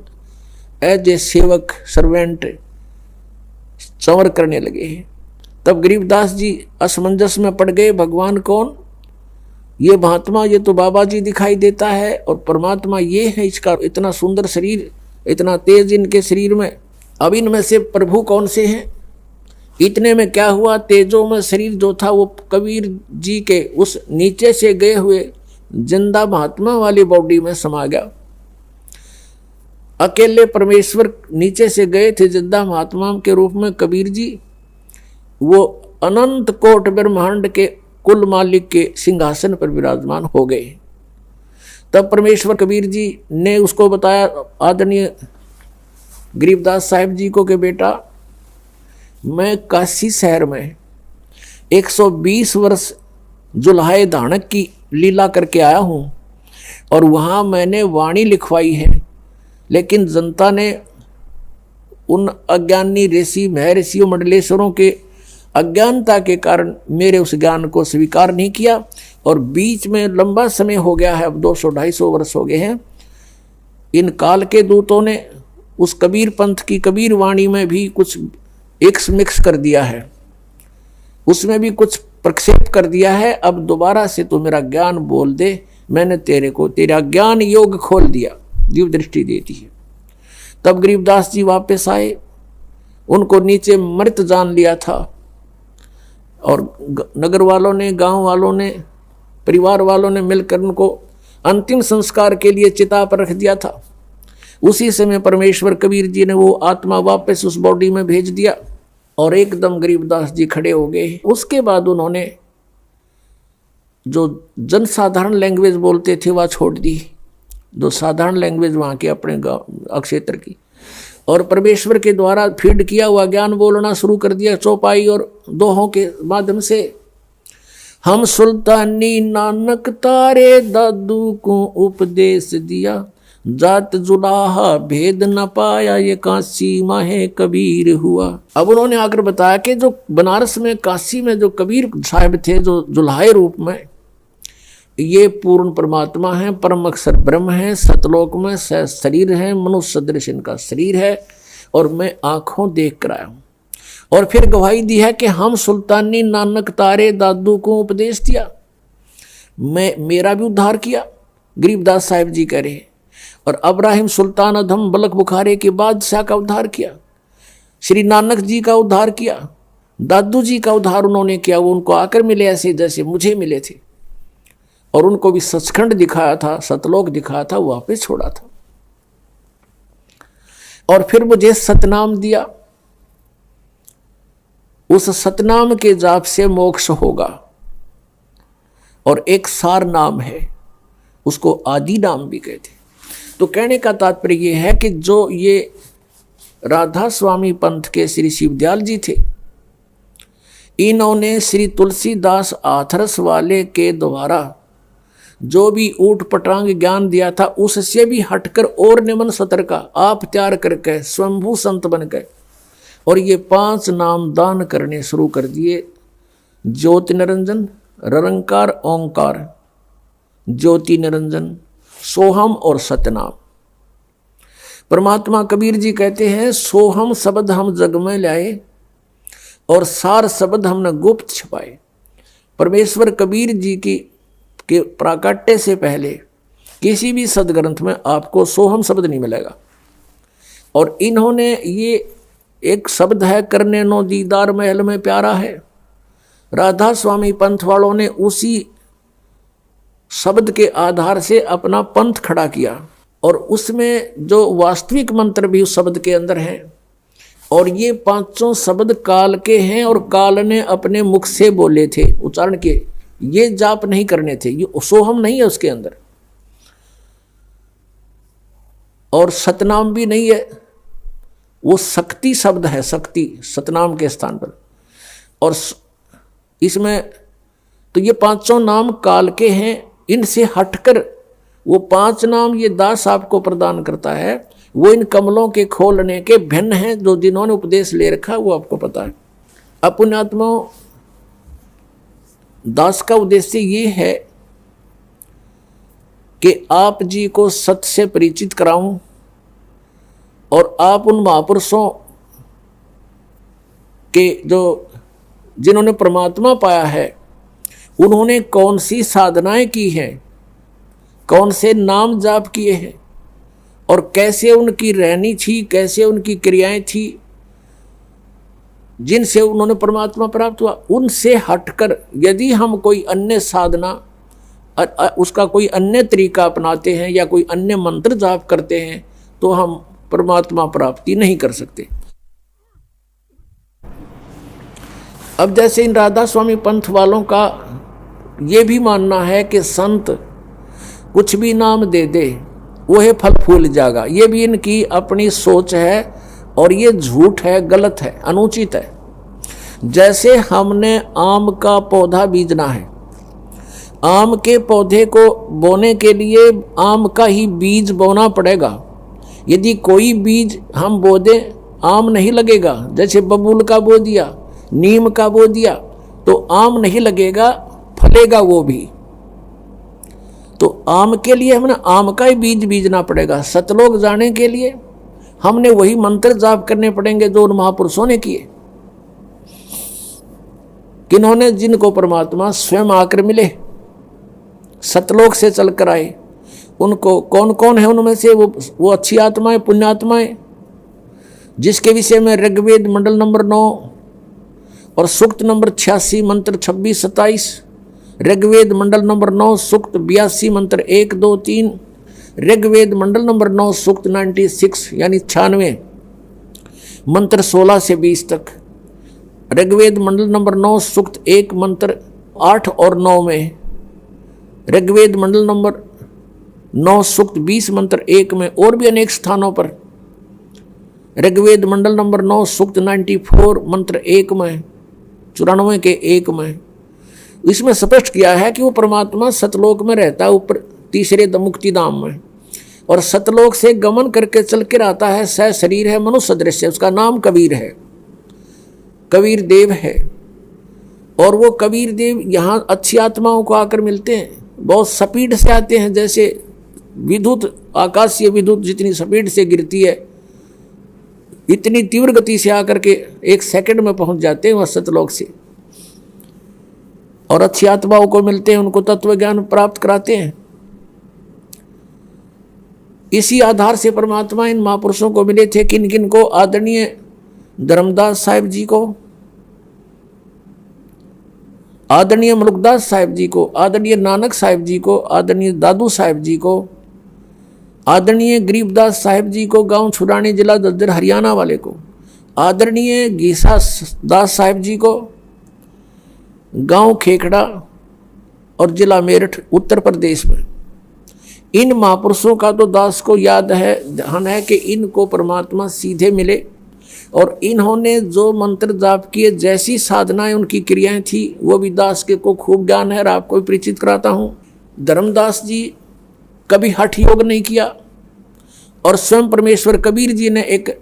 एज ए सेवक, सर्वेंट, संवर करने लगे हैं। तब गरीबदास जी असमंजस में पड़ गए, भगवान कौन? ये महात्मा, ये तो बाबा जी दिखाई देता है, और परमात्मा ये है, इसका इतना सुंदर शरीर, इतना तेज इनके शरीर में, अब इनमें से प्रभु कौन से हैं? इतने में क्या हुआ, तेजों में शरीर जो था वो कबीर जी के उस नीचे से गए हुए जिंदा महात्मा वाली बॉडी में समा गया। अकेले परमेश्वर नीचे से गए थे जिंदा महात्मा के रूप में कबीर जी, वो अनंत कोट ब्रह्मांड के कुल मालिक के सिंहासन पर विराजमान हो गए। तब परमेश्वर कबीर जी ने उसको बताया, आदरणीय गरीबदास साहिब जी को, कि बेटा मैं काशी शहर में 120 वर्ष जुल्हाए धानक की लीला करके आया हूँ, और वहाँ मैंने वाणी लिखवाई है, लेकिन जनता ने उन अज्ञानी ऋषि महर्षियों मंडलेश्वरों के अज्ञानता के कारण मेरे उस ज्ञान को स्वीकार नहीं किया, और बीच में लंबा समय हो गया है, अब 200-250 वर्ष हो गए हैं, इन काल के दूतों ने उस कबीर पंथ की कबीर वाणी में भी कुछ एक्स मिक्स कर दिया है, उसमें भी कुछ प्रक्षेप कर दिया है। अब दोबारा से तो मेरा ज्ञान बोल दे, मैंने तेरे को तेरा ज्ञान योग खोल दिया, दिव्य दृष्टि देती है। तब गरीबदास जी वापस आए, उनको नीचे मृत जान लिया था, और नगर वालों ने, गांव वालों ने, परिवार वालों ने मिलकर उनको अंतिम संस्कार के लिए चिता पर रख दिया था। उसी समय परमेश्वर कबीर जी ने वो आत्मा वापस उस बॉडी में भेज दिया, और एकदम गरीबदास जी खड़े हो गए। उसके बाद उन्होंने जो जनसाधारण लैंग्वेज बोलते थे वह छोड़ दी, जो साधारण लैंग्वेज वहाँ के अपने क्षेत्र की, और परमेश्वर के द्वारा फीड किया हुआ ज्ञान बोलना शुरू कर दिया, चौपाई और दोहों के माध्यम से। हम सुल्तानी नानक तारे दादू को उपदेश दिया, जात जुलाहा भेद न पाया, ये काशी माहे कबीर हुआ। अब उन्होंने आकर बताया कि जो बनारस में, काशी में जो कबीर साहब थे, जो जुल्हाए रूप में, ये पूर्ण परमात्मा है, परम अक्षर ब्रह्म है, सतलोक में शरीर है, मनुष्य सदृश इनका शरीर है, और मैं आंखों देख कर आया हूँ। और फिर गवाही दी है कि हम सुल्तानी नानक तारे दादू को उपदेश दिया, मेरा भी उद्धार किया, गरीबदास साहिब जी कह रहे हैं। और अब्राहिम सुल्तान अधम बलक बुखारे के बादशाह का उद्धार किया, श्री नानक जी का उद्धार किया, दादू जी का उद्धार उन्होंने किया। वो उनको आकर मिले ऐसे जैसे मुझे मिले थे, और उनको भी सचखंड दिखाया था, सतलोक दिखाया था, वापस छोड़ा था। और फिर मुझे सतनाम दिया, उस सतनाम के जाप से मोक्ष होगा। और एक सार नाम है, उसको आदि नाम भी कहते हैं। तो कहने का तात्पर्य यह है कि जो ये राधा स्वामी पंथ के श्री शिवदयाल जी थे, इन्होंने श्री तुलसीदास आथरस वाले के द्वारा जो भी ऊट पटांग ज्ञान दिया था, उससे भी हटकर और निमन सतर का आप तैयार करके स्वयंभू संत बन गए, और ये 5 नाम दान करने शुरू कर दिए। ज्योति निरंजन, निरंकार ओंकार, ज्योति निरंजन, सोहम और सतनाम। परमात्मा कबीर जी कहते हैं, सोहम शब्द हम जग में लाए, और सार शब्द हमने गुप्त छिपाए। परमेश्वर कबीर जी की के प्राकट्य से पहले किसी भी सदग्रंथ में आपको सोहम शब्द नहीं मिलेगा। और इन्होंने ये एक शब्द है, करने नो दीदार महल में प्यारा है, राधा स्वामी पंथ वालों ने उसी शब्द के आधार से अपना पंथ खड़ा किया, और उसमें जो वास्तविक मंत्र भी उस शब्द के अंदर है। और ये 5 शब्द काल के हैं, और काल ने अपने मुख से बोले थे, उच्चारण के, ये जाप नहीं करने थे, ये सोहम नहीं है उसके अंदर, और सतनाम भी नहीं है, वो शक्ति शब्द है, शक्ति सतनाम के स्थान पर। और इसमें तो ये 5 नाम काल के हैं, इनसे हटकर वो 5 नाम ये दास आपको प्रदान करता है, वो इन कमलों के खोलने के भिन्न हैं, जो जिन्होंने उपदेश ले रखा वो आपको पता है। अपुण्यात्माओं, दास का उद्देश्य ये है कि आप जी को सत्य से परिचित कराऊं, और आप उन महापुरुषों कि जो जिन्होंने परमात्मा पाया है उन्होंने कौन सी साधनाएं की हैं, कौन से नाम जाप किए हैं और कैसे उनकी रहनी थी, कैसे उनकी क्रियाएं थी जिनसे उन्होंने परमात्मा प्राप्त हुआ। उनसे हटकर यदि हम कोई अन्य साधना, उसका कोई अन्य तरीका अपनाते हैं या कोई अन्य मंत्र जाप करते हैं तो हम परमात्मा प्राप्ति नहीं कर सकते। अब जैसे इन राधा स्वामी पंथ वालों का ये भी मानना है कि संत कुछ भी नाम दे दे वह फल फूल जाएगा, ये भी इनकी अपनी सोच है और ये झूठ है, गलत है, अनुचित है। जैसे हमने आम का पौधा बीजना है, आम के पौधे को बोने के लिए आम का ही बीज बोना पड़ेगा। यदि कोई बीज हम बो दें आम नहीं लगेगा। जैसे बबूल का बो दिया, नीम का बो दिया तो आम नहीं लगेगा, फलेगा वो भी। तो आम के लिए हमने आम का ही बीज बीजना पड़ेगा। सतलोक जाने के लिए हमने वही मंत्र जाप करने पड़ेंगे जो उन महापुरुषों ने किए, किन्होंने, जिनको परमात्मा स्वयं आकर मिले, सतलोक से चलकर आए। उनको कौन कौन है उनमें से वो अच्छी आत्माएं, पुण्यात्माएं, जिसके विषय में ऋग्वेद मंडल नंबर 9 और सूक्त नंबर 86 मंत्र 26-27, ऋग्वेद मंडल नंबर 9 सूक्त 82 मंत्र 1, 2, 3, ऋग्वेद मंडल नंबर 9 सूक्त 96 यानी 96 मंत्र 16 से 20 तक, ऋग्वेद मंडल नंबर 9 सूक्त 1 मंत्र 8 और 9 में, ऋग्वेद मंडल नंबर 9 सूक्त 20 मंत्र 1 में, और भी अनेक स्थानों पर ऋग्वेद मंडल नंबर 9 सूक्त 94 मंत्र 1 में, 94 के 1 में, इसमें स्पष्ट किया है कि वो परमात्मा सतलोक में रहता है, ऊपर तीसरे मुक्ति धाम में, और सतलोक से गमन करके चल कर आता है। सह शरीर है, मनुष्य दृश्य, उसका नाम कबीर है, कबीर देव है। और वो कबीर देव यहाँ अच्छी आत्माओं को आकर मिलते हैं, बहुत स्पीड से आते हैं, जैसे विद्युत, आकाशीय विद्युत जितनी स्पीड से गिरती है इतनी तीव्र गति से आकर के 1 सेकंड में पहुंच जाते हैं वह सतलोक से, और अच्छी आत्माओं को मिलते हैं, उनको तत्व ज्ञान प्राप्त कराते हैं। इसी आधार से परमात्मा इन महापुरुषों को मिले थे। किन किन को? आदरणीय धर्मदास साहिब जी को, आदरणीय मुलुकदास साहिब जी को, आदरणीय नानक साहिब जी को, आदरणीय दादू साहिब जी को, आदरणीय गरीबदास साहिब जी को, गांव छुरानी, जिला दद्दर, हरियाणा वाले को, आदरणीय गीसा दास साहिब जी को, गांव खेखड़ा और जिला मेरठ, उत्तर प्रदेश में। इन महापुरुषों का तो दास को याद है, ध्यान है कि इनको परमात्मा सीधे मिले और इन्होंने जो मंत्र जाप किए, जैसी साधनाएं उनकी क्रियाएं थी, वो भी दास के को खूब ज्ञान है और आपको भी परिचित कराता हूँ। धर्मदास जी कभी हठ योग नहीं किया, और स्वयं परमेश्वर कबीर जी ने एक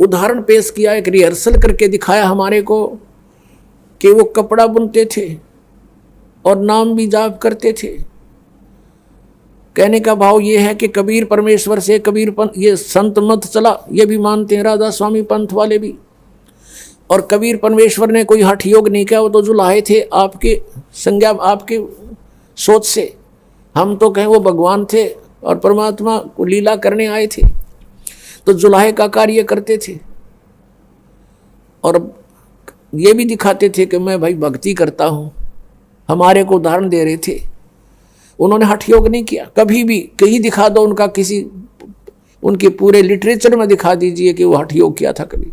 उदाहरण पेश किया, एक रिहर्सल करके दिखाया हमारे को कि वो कपड़ा बुनते थे और नाम भी जाप करते थे। कहने का भाव ये है कि कबीर परमेश्वर से, कबीर पंथ ये संत मत चला, ये भी मानते हैं राधा स्वामी पंथ वाले भी। और कबीर परमेश्वर ने कोई हठ योग नहीं किया, वो तो जुलाहे थे आपके संज्ञा, आपके सोच से। हम तो कहें वो भगवान थे और परमात्मा को लीला करने आए थे, तो जुलाहे का कार्य करते थे और ये भी दिखाते थे कि मैं भाई भक्ति करता हूँ। हमारे को उदाहरण दे रहे थे। उन्होंने हठ योग नहीं किया कभी भी। कहीं दिखा दो उनका, किसी उनके पूरे लिटरेचर में दिखा दीजिए कि वो हठ योग किया था कभी।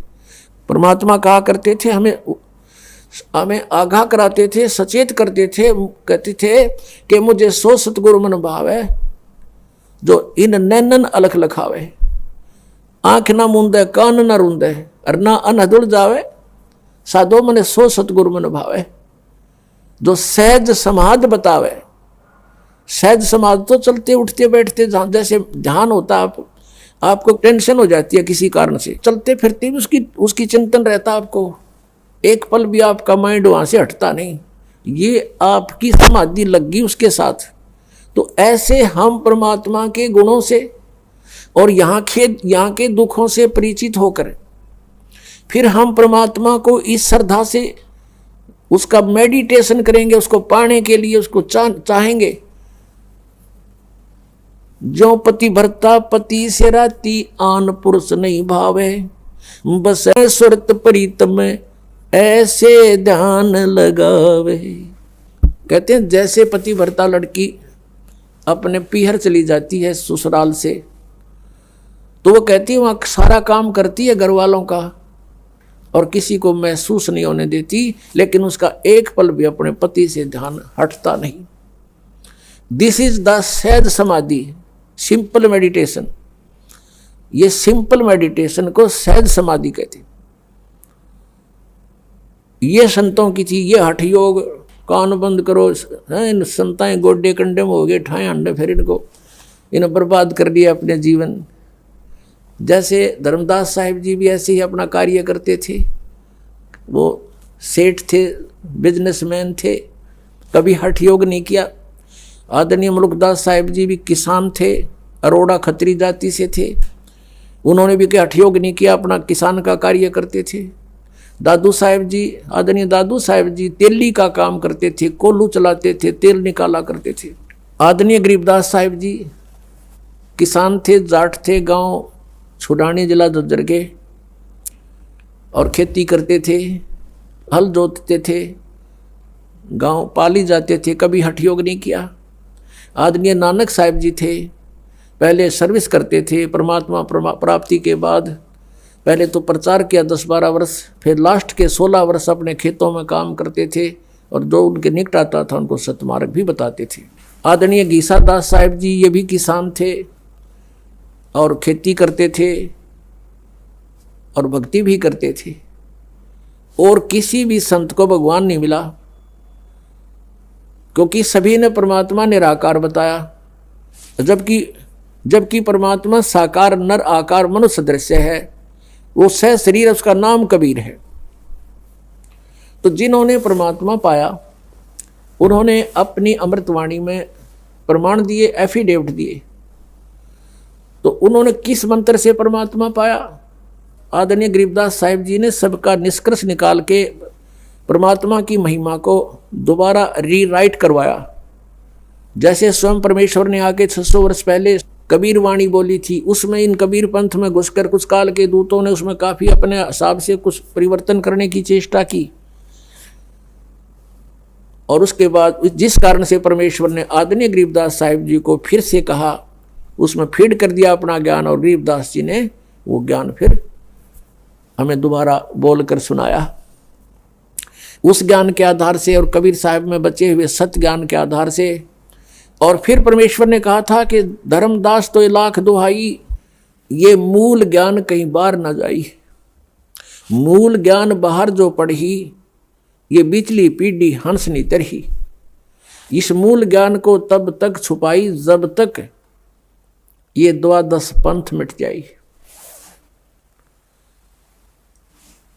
परमात्मा कहा करते थे, हमें आगाह कराते थे, सचेत करते थे, कहते थे कि मुझे सो सतगुरु मन भावे जो इन नैनन अलख लखावे, आंख ना मूंदे कान ना रूंदे और ना अनहदुल जावे, साधो मने सो सतगुरु मन भावे, जो सहज समाध बतावे। सहज समाध तो चलते उठते बैठते जैसे ध्यान होता, आपको टेंशन हो जाती है किसी कारण से, चलते फिरते भी उसकी चिंतन रहता आपको, एक पल भी आपका माइंड वहां से हटता नहीं, ये आपकी समाधि लग गई उसके साथ। तो ऐसे हम परमात्मा के गुणों से और यहाँ के दुखों से परिचित होकर फिर हम परमात्मा को इस श्रद्धा से उसका मेडिटेशन करेंगे, उसको पाने के लिए उसको चाहेंगे। जो पति भरता पति से राती, आन पुरुष नहीं भावे, बस सुरत प्रीतम ऐसे ध्यान लगावे। कहते हैं जैसे पति भरता लड़की अपने पीहर चली जाती है ससुराल से, तो वो कहती है वहां सारा काम करती है घर वालों का और किसी को महसूस नहीं होने देती, लेकिन उसका एक पल भी अपने पति से ध्यान हटता नहीं। दिस इज द सहज समाधि, सिंपल मेडिटेशन। ये सिंपल मेडिटेशन को सहज समाधि कहते हैं। ये संतों की थी, ये हठ योग, कान बंद करो, इन संताएं गोडे कंडे में हो गए, ठाए अंडे, फिर इनको इन्हें बर्बाद कर दिया अपने जीवन। जैसे धर्मदास साहिब जी भी ऐसे ही अपना कार्य करते थे। वो सेठ थे, बिजनेसमैन थे, कभी हठ योग नहीं किया। आदरणीय मुल्कदास साहिब जी भी किसान थे, अरोड़ा खत्री जाति से थे, उन्होंने भी हठ योग नहीं किया, अपना किसान का कार्य करते थे। दादू साहिब जी, आदरणीय दादू साहिब जी तेली का काम करते थे, कोल्हू चलाते थे, तेल निकाला करते थे। आदरणीय गरीबदास साहिब जी किसान थे, जाट थे, गांव छुडानी जिला झज्जर के, और खेती करते थे, हल जोतते थे, गांव पाली जाते थे, कभी हठ योग नहीं किया। आदरणीय नानक साहिब जी थे, पहले सर्विस करते थे, परमात्मा प्राप्ति के बाद पहले तो प्रचार किया 10-12 वर्ष, फिर लास्ट के 16 वर्ष अपने खेतों में काम करते थे और जो उनके निकट आता था उनको सतमार्ग भी बताते थे। आदरणीय गीसा दास साहिब जी, ये भी किसान थे और खेती करते थे और भक्ति भी करते थे। और किसी भी संत को भगवान नहीं मिला, क्योंकि सभी ने परमात्मा निराकार बताया, जबकि परमात्मा साकार नर आकार मनुष्य दृश्य है। वो सह शरीर, उसका नाम कबीर है। तो जिन्होंने परमात्मा पाया उन्होंने अपनी अमृतवाणी में प्रमाण दिए, एफिडेविट दिए। तो उन्होंने किस मंत्र से परमात्मा पाया? आदरणीय गरीबदास साहिब जी ने सबका निष्कर्ष निकाल के परमात्मा की महिमा को दोबारा रीराइट करवाया। जैसे स्वयं परमेश्वर ने आके 600 वर्ष पहले कबीर वाणी बोली थी, उसमें इन कबीर पंथ में घुसकर कुछ काल के दूतों ने उसमें काफी अपने हिसाब से कुछ परिवर्तन करने की चेष्टा की, और उसके बाद जिस कारण से परमेश्वर ने आदरणीय गरीबदास साहिब जी को फिर से कहा, उसमें फीड कर दिया अपना ज्ञान, और गरीबदास जी ने वो ज्ञान फिर हमें दोबारा बोलकर सुनाया। उस ज्ञान के आधार से और कबीर साहिब में बचे हुए सत्य ज्ञान के आधार से, और फिर परमेश्वर ने कहा था कि धर्मदास तो 1,00,000 दुहाई, ये मूल ज्ञान कहीं बाहर न जाई। मूल ज्ञान बाहर जो पढ़ी, ये बिचली पीढ़ी हंस नहीं तरही। इस मूल ज्ञान को तब तक छुपाई जब तक ये 12 पंथ मिट जाई।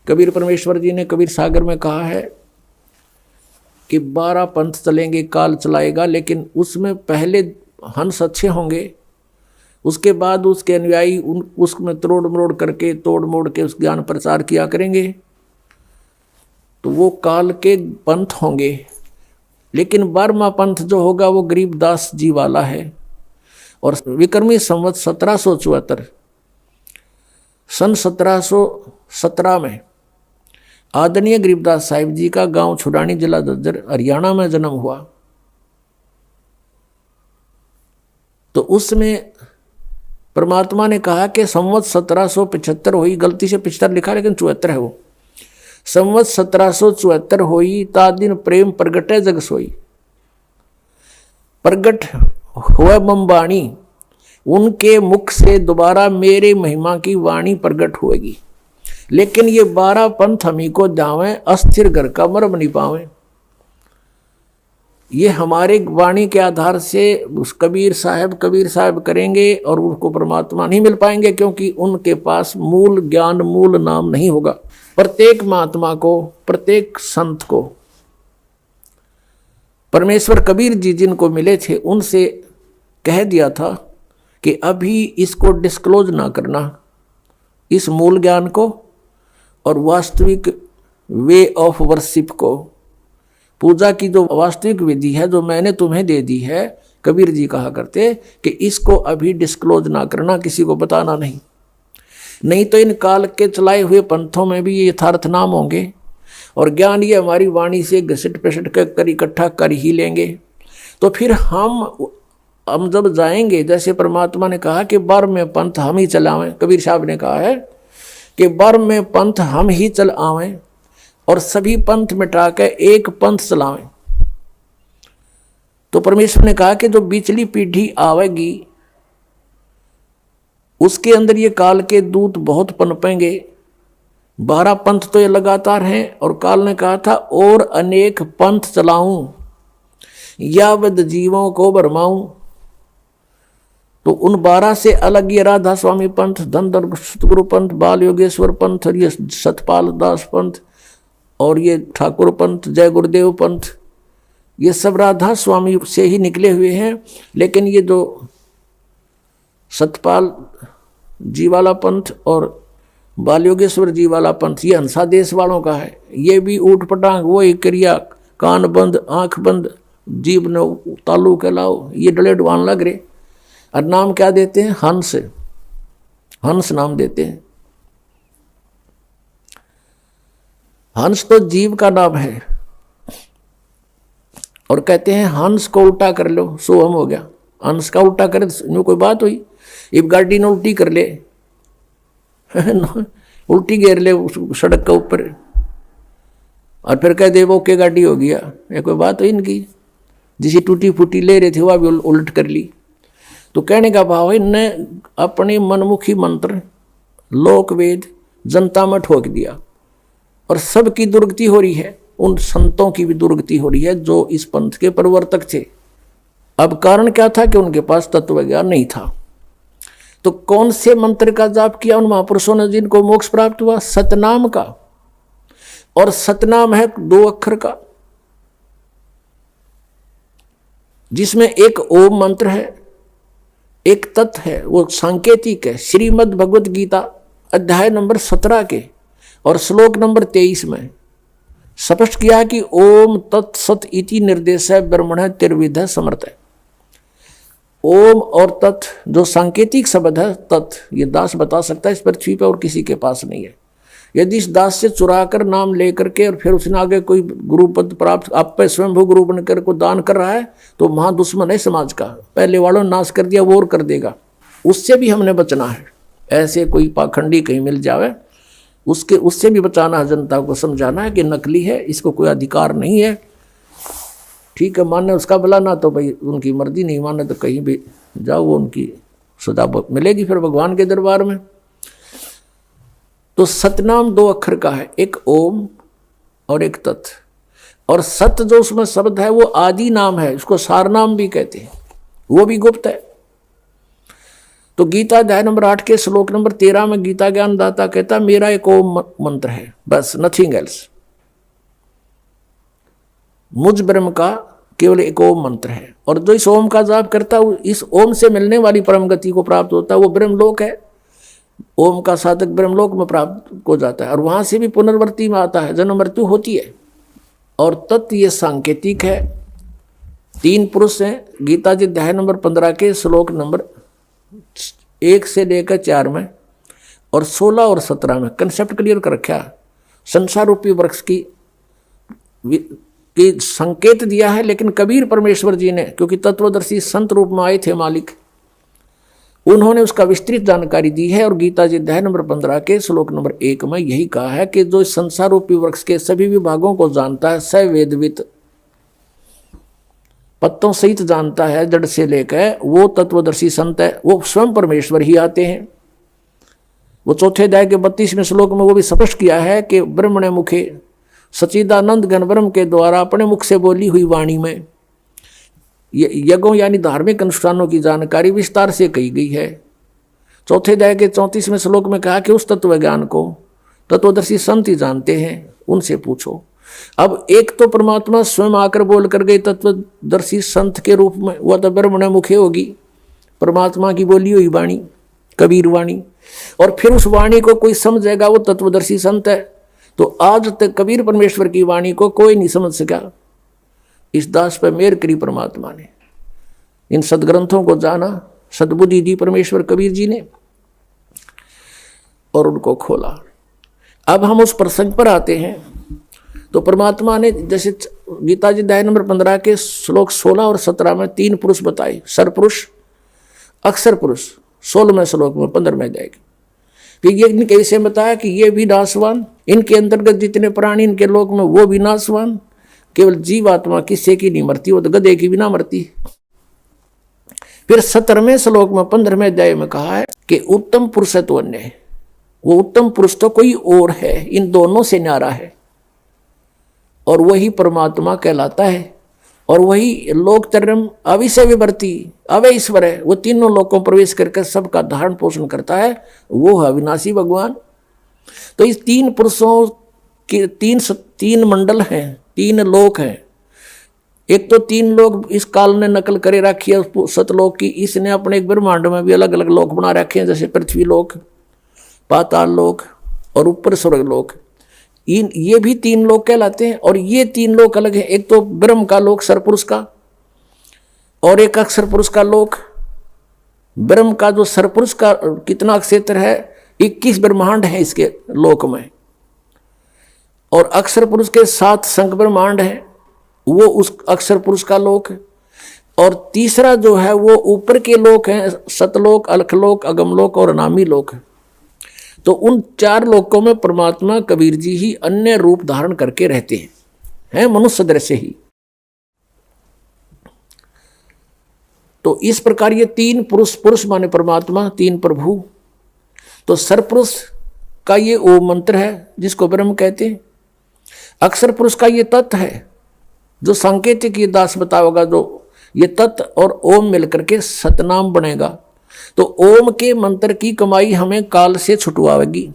कबीर परमेश्वर जी ने कबीर सागर में कहा है कि 12 पंथ चलेंगे, काल चलाएगा, लेकिन उसमें पहले हंस अच्छे होंगे, उसके बाद उसके अनुयायी उसमें तोड़ मोड़ के उस ज्ञान प्रचार किया करेंगे, तो वो काल के पंथ होंगे। लेकिन 12वां पंथ जो होगा वो गरीबदास जी वाला है। और विक्रमी संवत 1774 सन 1717 में आदरणीय गरीबदास साहिब जी का गांव छुडानी जिला झज्जर हरियाणा में जन्म हुआ। तो उसमें परमात्मा ने कहा कि संवत 1775 हुई, गलती से 75 लिखा लेकिन 74 है वो। संवत 1774 हुई, ता दिन प्रेम प्रगटे जग सोई। प्रगट हुआ बम्बाणी, उनके मुख से दोबारा मेरे महिमा की वाणी प्रगट होगी। लेकिन ये 12 पंथ हमी को जावें, अस्थिर घर का मरम नहीं पावें। ये हमारे वाणी के आधार से उस कबीर साहब करेंगे और उनको परमात्मा नहीं मिल पाएंगे, क्योंकि उनके पास मूल ज्ञान, मूल नाम नहीं होगा। प्रत्येक महात्मा को, प्रत्येक संत को परमेश्वर कबीर जी जिनको मिले थे उनसे कह दिया था कि अभी इसको डिस्क्लोज ना करना, इस मूल ज्ञान को, और वास्तविक वे ऑफ वर्शिप को, पूजा की जो वास्तविक विधि है जो मैंने तुम्हें दे दी है, कबीर जी कहा करते कि इसको अभी डिस्क्लोज ना करना, किसी को बताना नहीं तो इन काल के चलाए हुए पंथों में भी ये यथार्थ नाम होंगे और ज्ञान ये हमारी वाणी से घसीट पिसट कर इकट्ठा कर ही लेंगे। तो फिर हम जब जाएंगे, जैसे परमात्मा ने कहा कि बर में पंथ हम ही चलावें, कबीर साहब ने कहा है कि बर में पंथ हम ही चल आवें और सभी पंथ मिटा के एक पंथ चलावें। तो परमेश्वर ने कहा कि जो बीचली पीढ़ी आवेगी उसके अंदर ये काल के दूत बहुत पनपेंगे। 12 पंथ तो ये लगातार हैं और काल ने कहा था और अनेक पंथ चलाऊं या वद जीवों को भरमाऊं। तो उन 12 से अलग ये राधा स्वामी पंथ, धनधर सतगुरु पंथ, बाल योगेश्वर पंथ और ये सतपाल दास पंथ और ये ठाकुर पंथ, जय गुरुदेव पंथ, ये सब राधा स्वामी से ही निकले हुए हैं। लेकिन ये जो सतपाल जी वाला पंथ और बाल योगेश्वर जी वाला पंथ ये हंसा देश वालों का है। ये भी ऊट पटांग, वो एक क्रिया, कान बंद आंख बंद, जीभ ने तालू के लाओ, ये डले डुआन लग रहे। और नाम क्या देते हैं? हंस, हंस नाम देते हैं। हंस तो जीव का नाम है और कहते हैं हंस को उल्टा कर लो सो हम हो गया। हंस का उल्टा करे तो कोई बात हुई? इब गाड़ी ने उल्टी कर ले उल्टी घेर ले सड़क के ऊपर और फिर कह दे वो के गाड़ी हो गया, ये कोई बात हुई इनकी? जिसे टूटी फूटी ले रहे थे वह भी उलट कर ली। तो कहने का भाव है इनने अपने मनमुखी मंत्र लोक वेद जनता में ठोक दिया और सबकी दुर्गति हो रही है। उन संतों की भी दुर्गति हो रही है जो इस पंथ के प्रवर्तक थे। अब कारण क्या था कि उनके पास तत्व ज्ञान नहीं था। तो कौन से मंत्र का जाप किया उन महापुरुषों ने जिनको मोक्ष प्राप्त हुआ? सतनाम का। और सतनाम है 2 अक्षर का, जिसमें एक ओम मंत्र है, एक तत् है, वो सांकेतिक है। श्रीमद् भगवत गीता अध्याय नंबर 17 के और श्लोक नंबर 23 में स्पष्ट किया है कि ओम तत्सत इति निर्देश है ब्रह्मण त्रिविध समर्थ है। ओम और तत् जो सांकेतिक शब्द है, तत् ये दास बता सकता है इस पृथ्वी पर और किसी के पास नहीं है। यदि इस दास से चुरा कर नाम लेकर के और फिर उसने आगे कोई गुरु पद प्राप्त आप पे स्वयंभू गुरु बनकर को दान कर रहा है तो महादुश्मन है समाज का। पहले वालों ने नाश कर दिया, वो और कर देगा। उससे भी हमने बचना है। ऐसे कोई पाखंडी कहीं मिल जावे उससे भी बचाना है। जनता को समझाना है कि नकली है, इसको कोई अधिकार नहीं है। ठीक है, माने उसका भला, ना तो भाई उनकी मर्जी, नहीं माने तो कहीं भी जाओ, वो उनकी सदा मिलेगी फिर भगवान के दरबार में। तो सतनाम 2 अक्षर का है, एक ओम और एक तत्। और सत जो उसमें शब्द है वो आदि नाम है, उसको सार नाम भी कहते हैं, वो भी गुप्त है। तो गीता अध्याय नंबर 8 के श्लोक नंबर 13 में गीता ज्ञान दाता कहता मेरा एक ओम मंत्र है, बस, नथिंग एल्स। मुझ ब्रह्म का केवल एक ओम मंत्र है। और जो इस ओम का जाप करता है इस ओम से मिलने वाली परम गति को प्राप्त होता है, वो ब्रह्मलोक है। ओम का साधक ब्रह्मलोक में प्राप्त हो जाता है और वहां से भी पुनर्वृत्ति में आता है, जन्म मृत्यु होती है। और तत् ये सांकेतिक है। 3 पुरुष हैं गीता जी अध्याय नंबर 15 के श्लोक नंबर 1 से लेकर 4 में और 16 और 17 में कंसेप्ट क्लियर कर रखा। संसार रूपी वृक्ष की संकेत दिया है। लेकिन कबीर परमेश्वर जी ने, क्योंकि तत्वदर्शी संत रूप में आए थे मालिक, उन्होंने उसका विस्तृत जानकारी दी है। और गीता जी अध्याय नंबर 15 के श्लोक नंबर 1 में यही कहा है कि जो संसार रूपी वृक्ष के सभी विभागों को जानता है, स वेदवित, पत्तों सहित जानता है जड़ से लेकर, वो तत्वदर्शी संत है। वो स्वयं परमेश्वर ही आते हैं। वो चौथे अध्याय के 32वें श्लोक में वो भी स्पष्ट किया है कि ब्रह्मणे मुखे सच्चिदानंद घन ब्रह्म के द्वारा अपने मुख से बोली हुई वाणी में यज्ञों यानी धार्मिक अनुष्ठानों की जानकारी विस्तार से कही गई है। चौथे अध्याय के 34वें श्लोक में कहा कि उस तत्व ज्ञान को तत्वदर्शी संत ही जानते हैं, उनसे पूछो। अब एक तो परमात्मा स्वयं आकर बोल कर गए तत्वदर्शी संत के रूप में, वह तो ब्रह्मण मुखे होगी, परमात्मा की बोली हुई वाणी, कबीर वाणी। और फिर उस वाणी को कोई समझेगा, वो तत्वदर्शी संत है। तो आज तक कबीर परमेश्वर की वाणी को कोई नहीं समझ सका। इस दास पर मेहर करी परमात्मा ने, इन सदग्रंथों को जाना, सद्बुद्धि दी परमेश्वर कबीर जी ने और उनको खोला। अब हम उस प्रसंग पर आते हैं। तो परमात्मा ने जैसे गीता जी अध्याय नंबर 15 के श्लोक 16 और 17 में 3 पुरुष बताए, सरपुरुष, अक्षर पुरुष, 16वें श्लोक में 15वें अध्याय के। फिर ये इनके विषय में बताया कि ये भी नाशवान, इनके अंतर्गत जितने प्राणी इनके लोक में वो भी नाशवान, केवल जीवात्मा किससे की नहीं मरती, वो तो गधे की भी ना मरती। फिर 17वें श्लोक में 15वें अध्याय में कहा है कि उत्तम पुरुष तो अन्य है, वो उत्तम पुरुष तो कोई और है, इन दोनों से न्यारा है, और वही परमात्मा कहलाता है। और वही लोकतरम अविषय विवर्ती अवय ईश्वर है, वो तीनों लोकों में प्रवेश करके सबका धारण पोषण करता है, वो है अविनाशी भगवान। तो इस 3 पुरुषों के 3 मंडल हैं, 3 लोक हैं। एक तो 3 लोग इस काल ने नकल करे रखी है सतलोक की, इसने अपने एक ब्रह्मांड में भी अलग अलग लोक बना रखे हैं, जैसे पृथ्वी लोक, पाताल लोक और ऊपर स्वर्ग लोक। ये भी 3 लोक कहलाते हैं। और ये 3 लोक अलग हैं, एक तो ब्रह्म का लोक सरपुरुष का, और एक अक्षर पुरुष का लोक। ब्रह्म का जो सरपुरुष का कितना क्षेत्र है, 21 ब्रह्मांड है इसके लोक में, और अक्षर पुरुष के 7 संख ब्रह्मांड है, वो उस अक्षर पुरुष का लोक है। और तीसरा जो है वो ऊपर के लोक हैं, सतलोक, अलखलोक, अगमलोक और अनामी लोक है। तो उन 4 लोकों में परमात्मा कबीर जी ही अन्य रूप धारण करके रहते हैं मनुष्य दृश्य ही। तो इस प्रकार ये 3 पुरुष, पुरुष माने परमात्मा, 3 प्रभु। तो सरपुरुष का ये ओम मंत्र है जिसको ब्रह्म कहते हैं। अक्षर पुरुष का ये तत्व है जो सांकेतिक ये दास बताओगा, जो ये तत्व और ओम मिलकर के सतनाम बनेगा। तो ओम के मंत्र की कमाई हमें काल से छुटवाएगी,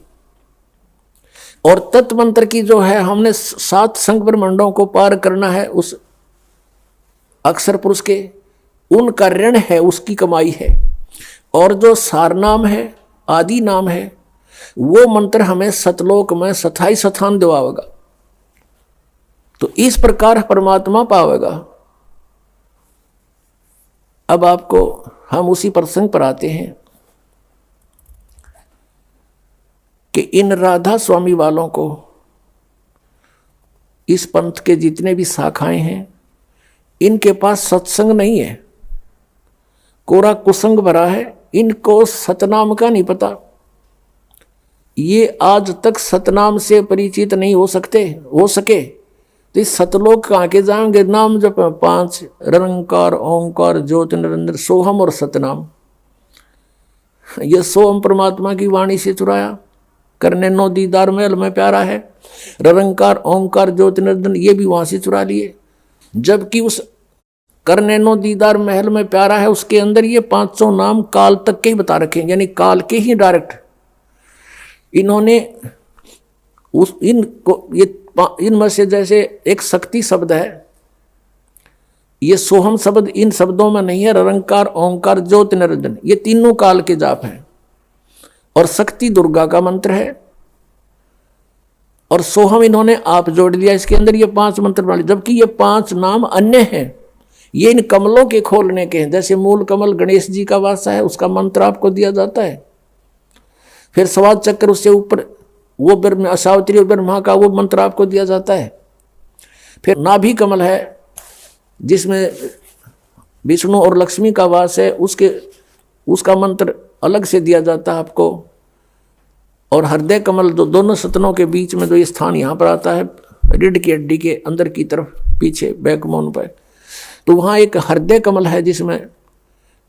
और तत्व मंत्र की जो है हमने 7 संख ब्रह्मांडों को पार करना है उस अक्षर पुरुष के, उनका ऋण है, उसकी कमाई है। और जो सार नाम है, आदि नाम है, वो मंत्र हमें सतलोक में स्थायी स्थान दिवाएगा। तो इस प्रकार परमात्मा पावेगा। अब आपको हम उसी प्रसंग पर आते हैं कि इन राधा स्वामी वालों को, इस पंथ के जितने भी शाखाएं हैं, इनके पास सत्संग नहीं है, कोरा कुसंग भरा है, इनको सतनाम का नहीं पता। ये आज तक सतनाम से परिचित नहीं हो सके तो इस सतलोक कहाँ के जाएंगे। नाम जब 5 निरंकार, ओंकार, ज्योति, निरंजन, सोहम और सतनाम। ये सोहम परमात्मा की वाणी से चुराया, करने 9 दीदार महल में प्यारा है। निरंकार, ओंकार, ज्योति, निरंजन ये भी वहां से चुरा लिए। जबकि उस करने 9 दीदार महल में प्यारा है, उसके अंदर ये 500 नाम काल तक के ही बता रखे हैं, यानी काल के ही डायरेक्ट इन्होंने इनमें से जैसे एक शक्ति शब्द है, ये सोहम शब्द इन शब्दों में नहीं है। निरंकार, ओंकार, ज्योति, निरंजन ये तीनों काल के जाप हैं, और शक्ति दुर्गा का मंत्र है, और सोहम इन्होंने आप जोड़ दिया इसके अंदर, ये 5 मंत्र बना लिए। जबकि ये 5 नाम अन्य हैं, ये इन कमलों के खोलने के हैं। जैसे मूल कमल गणेश जी का वासा है, उसका मंत्र आपको दिया जाता है। फिर स्वाद चक्र, उससे ऊपर वो ब्रह्म, सावित्री और ब्रह्मा का वो मंत्र आपको दिया जाता है। फिर नाभि कमल है जिसमें विष्णु और लक्ष्मी का वास है, उसका मंत्र अलग से दिया जाता है आपको। और हृदय कमल जो दोनों सतनों के बीच में जो ये स्थान यहाँ पर आता है, रीढ़ की हड्डी के अंदर की तरफ पीछे बैकबोन पर, तो वहाँ एक हृदय कमल है जिसमें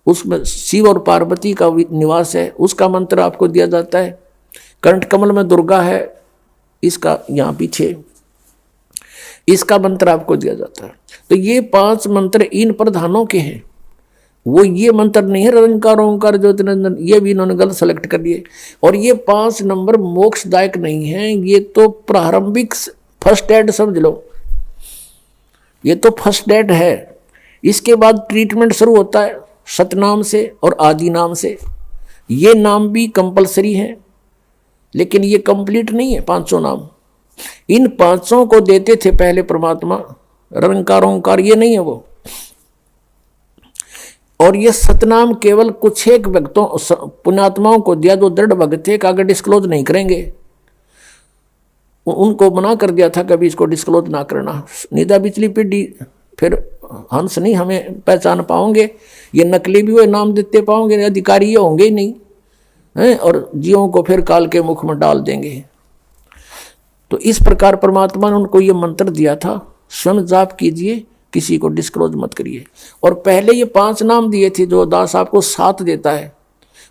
उसमें शिव और पार्वती का निवास है, उसका मंत्र आपको दिया जाता है। कंठ कमल में दुर्गा है, इसका यहाँ पीछे इसका मंत्र आपको दिया जाता है। तो ये 5 मंत्र इन प्रधानों के हैं। वो ये मंत्र नहीं है निरंकार, ओंकार, ज्योति, निरंजन, ये भी इन्होंने गलत सेलेक्ट कर लिए। और ये 5 नंबर मोक्षदायक नहीं है, ये तो प्रारंभिक फर्स्ट एड समझ लो, ये तो फर्स्ट एड है। इसके बाद ट्रीटमेंट शुरू होता है सतनाम से और आदि नाम से। ये नाम भी कंपलसरी है, लेकिन ये कंप्लीट नहीं है। 500 नाम इन 500 को देते थे पहले परमात्मा, रंकार ओंकार ये नहीं है वो। और ये सतनाम केवल कुछ एक भक्तों पुण्यात्माओं को दिया जो दृढ़ भक्त थे, अगर डिस्क्लोज नहीं करेंगे। उनको मना कर दिया था कभी इसको डिस्क्लोज ना करना। निदा बिचली पीढ़ी फिर हंस नहीं हमें पहचान पाओगे, ये नकली भी वो नाम देते पाओगे, अधिकारी ये होंगे ही नहीं हैं, और जीवों को फिर काल के मुख में डाल देंगे। तो इस प्रकार परमात्मा ने उनको ये मंत्र दिया था, स्वयं जाप कीजिए, किसी को डिस्क्लोज मत करिए। और पहले ये 5 नाम दिए थे, जो दास आपको 7 देता है,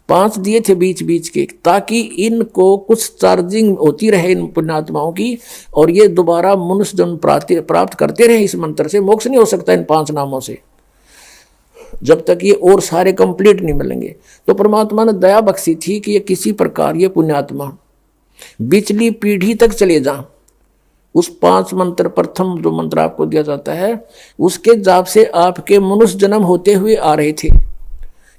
5 दिए थे बीच बीच के, ताकि इनको कुछ चार्जिंग होती रहे इन पुण्यात्माओं की, और ये दोबारा मनुष्य जन्म प्राप्त करते रहे। इस मंत्र से मोक्ष नहीं हो सकता इन 5 नामों से, जब तक ये और सारे कंप्लीट नहीं मिलेंगे। तो परमात्मा ने दया बख्शी थी कि ये किसी प्रकार ये पुण्यात्मा बिचली पीढ़ी तक चले जा। उस 5 मंत्र, प्रथम जो मंत्र आपको दिया जाता है, उसके जाप से आपके मनुष्य जन्म होते हुए आ रहे थे।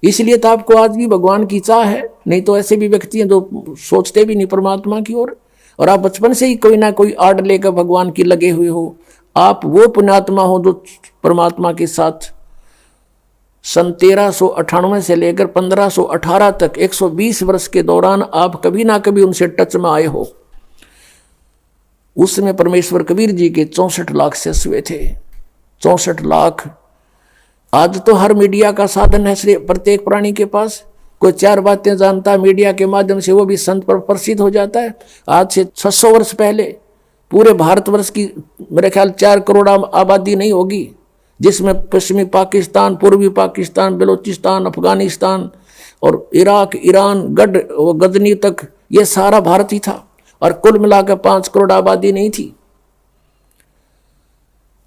इसलिए तो आपको आज भी भगवान की चाह है, नहीं तो ऐसे भी व्यक्ति हैं जो सोचते भी नहीं परमात्मा की ओर, और आप बचपन से ही कोई ना कोई आड़ लेकर भगवान की लगे हुए हो। आप वो पुण्यात्मा हो जो परमात्मा के साथ सन 1398 से लेकर 1518 तक 120 वर्ष के दौरान आप कभी ना कभी उनसे टच में आए हो। उस समय परमेश्वर कबीर जी के 64 लाख शिष्य हुए थे। 64 लाख। आज तो हर मीडिया का साधन है प्रत्येक प्राणी के पास, कोई 4 बातें जानता है मीडिया के माध्यम से, वो भी संत पर प्रसिद्ध हो जाता है। आज से 600 वर्ष पहले पूरे भारतवर्ष की मेरे ख्याल 4 करोड़ आबादी नहीं होगी, जिसमें पश्चिमी पाकिस्तान, पूर्वी पाकिस्तान, बलूचिस्तान, अफगानिस्तान और इराक, ईरान, गजनी तक ये सारा भारत ही था, और कुल मिलाकर 5 करोड़ आबादी नहीं थी।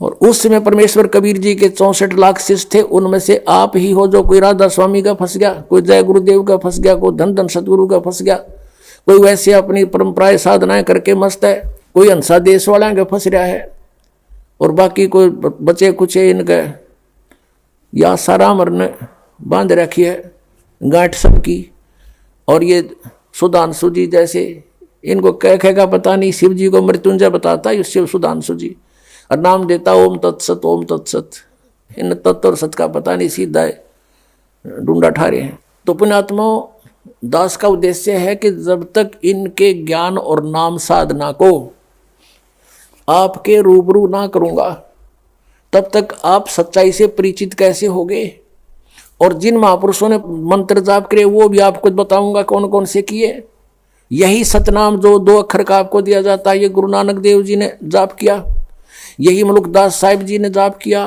और उस समय परमेश्वर कबीर जी के 64 लाख शिष्य थे। उनमें से आप ही हो जो कोई राधा स्वामी का फंस गया, कोई जय गुरुदेव का फंस गया, कोई धन धन सतगुरु का फंस गया, कोई वैसे अपनी परंपराएं साधनाएं करके मस्त है, कोई हंसा देश वाला का फंस रहा है, और बाकी कोई बचे कुछ इनके या सारा मरने बांध रखी है गांठ सबकी। और ये सुधांशु जी जैसे, इनको कह का पता नहीं, शिव जी को मृत्युंजय बताता है शिव सुधांशु जी, और नाम देता ओम तत्सत ओम तत्सत। इन तत्व और सत का पता नहीं, सीधा ढूंढा ठारे हैं। तो पुण्यात्माओं, दास का उद्देश्य है कि जब तक इनके ज्ञान और नाम साधना को आपके रूबरू ना करूंगा, तब तक आप सच्चाई से परिचित कैसे होगे। और जिन महापुरुषों ने मंत्र जाप करे वो भी आपको बताऊंगा कौन कौन से किए। यही सतनाम जो 2 अक्षर का आपको दिया जाता है, ये गुरु नानक देव जी ने जाप किया, यही मलुकदास साहिब जी ने जाप किया।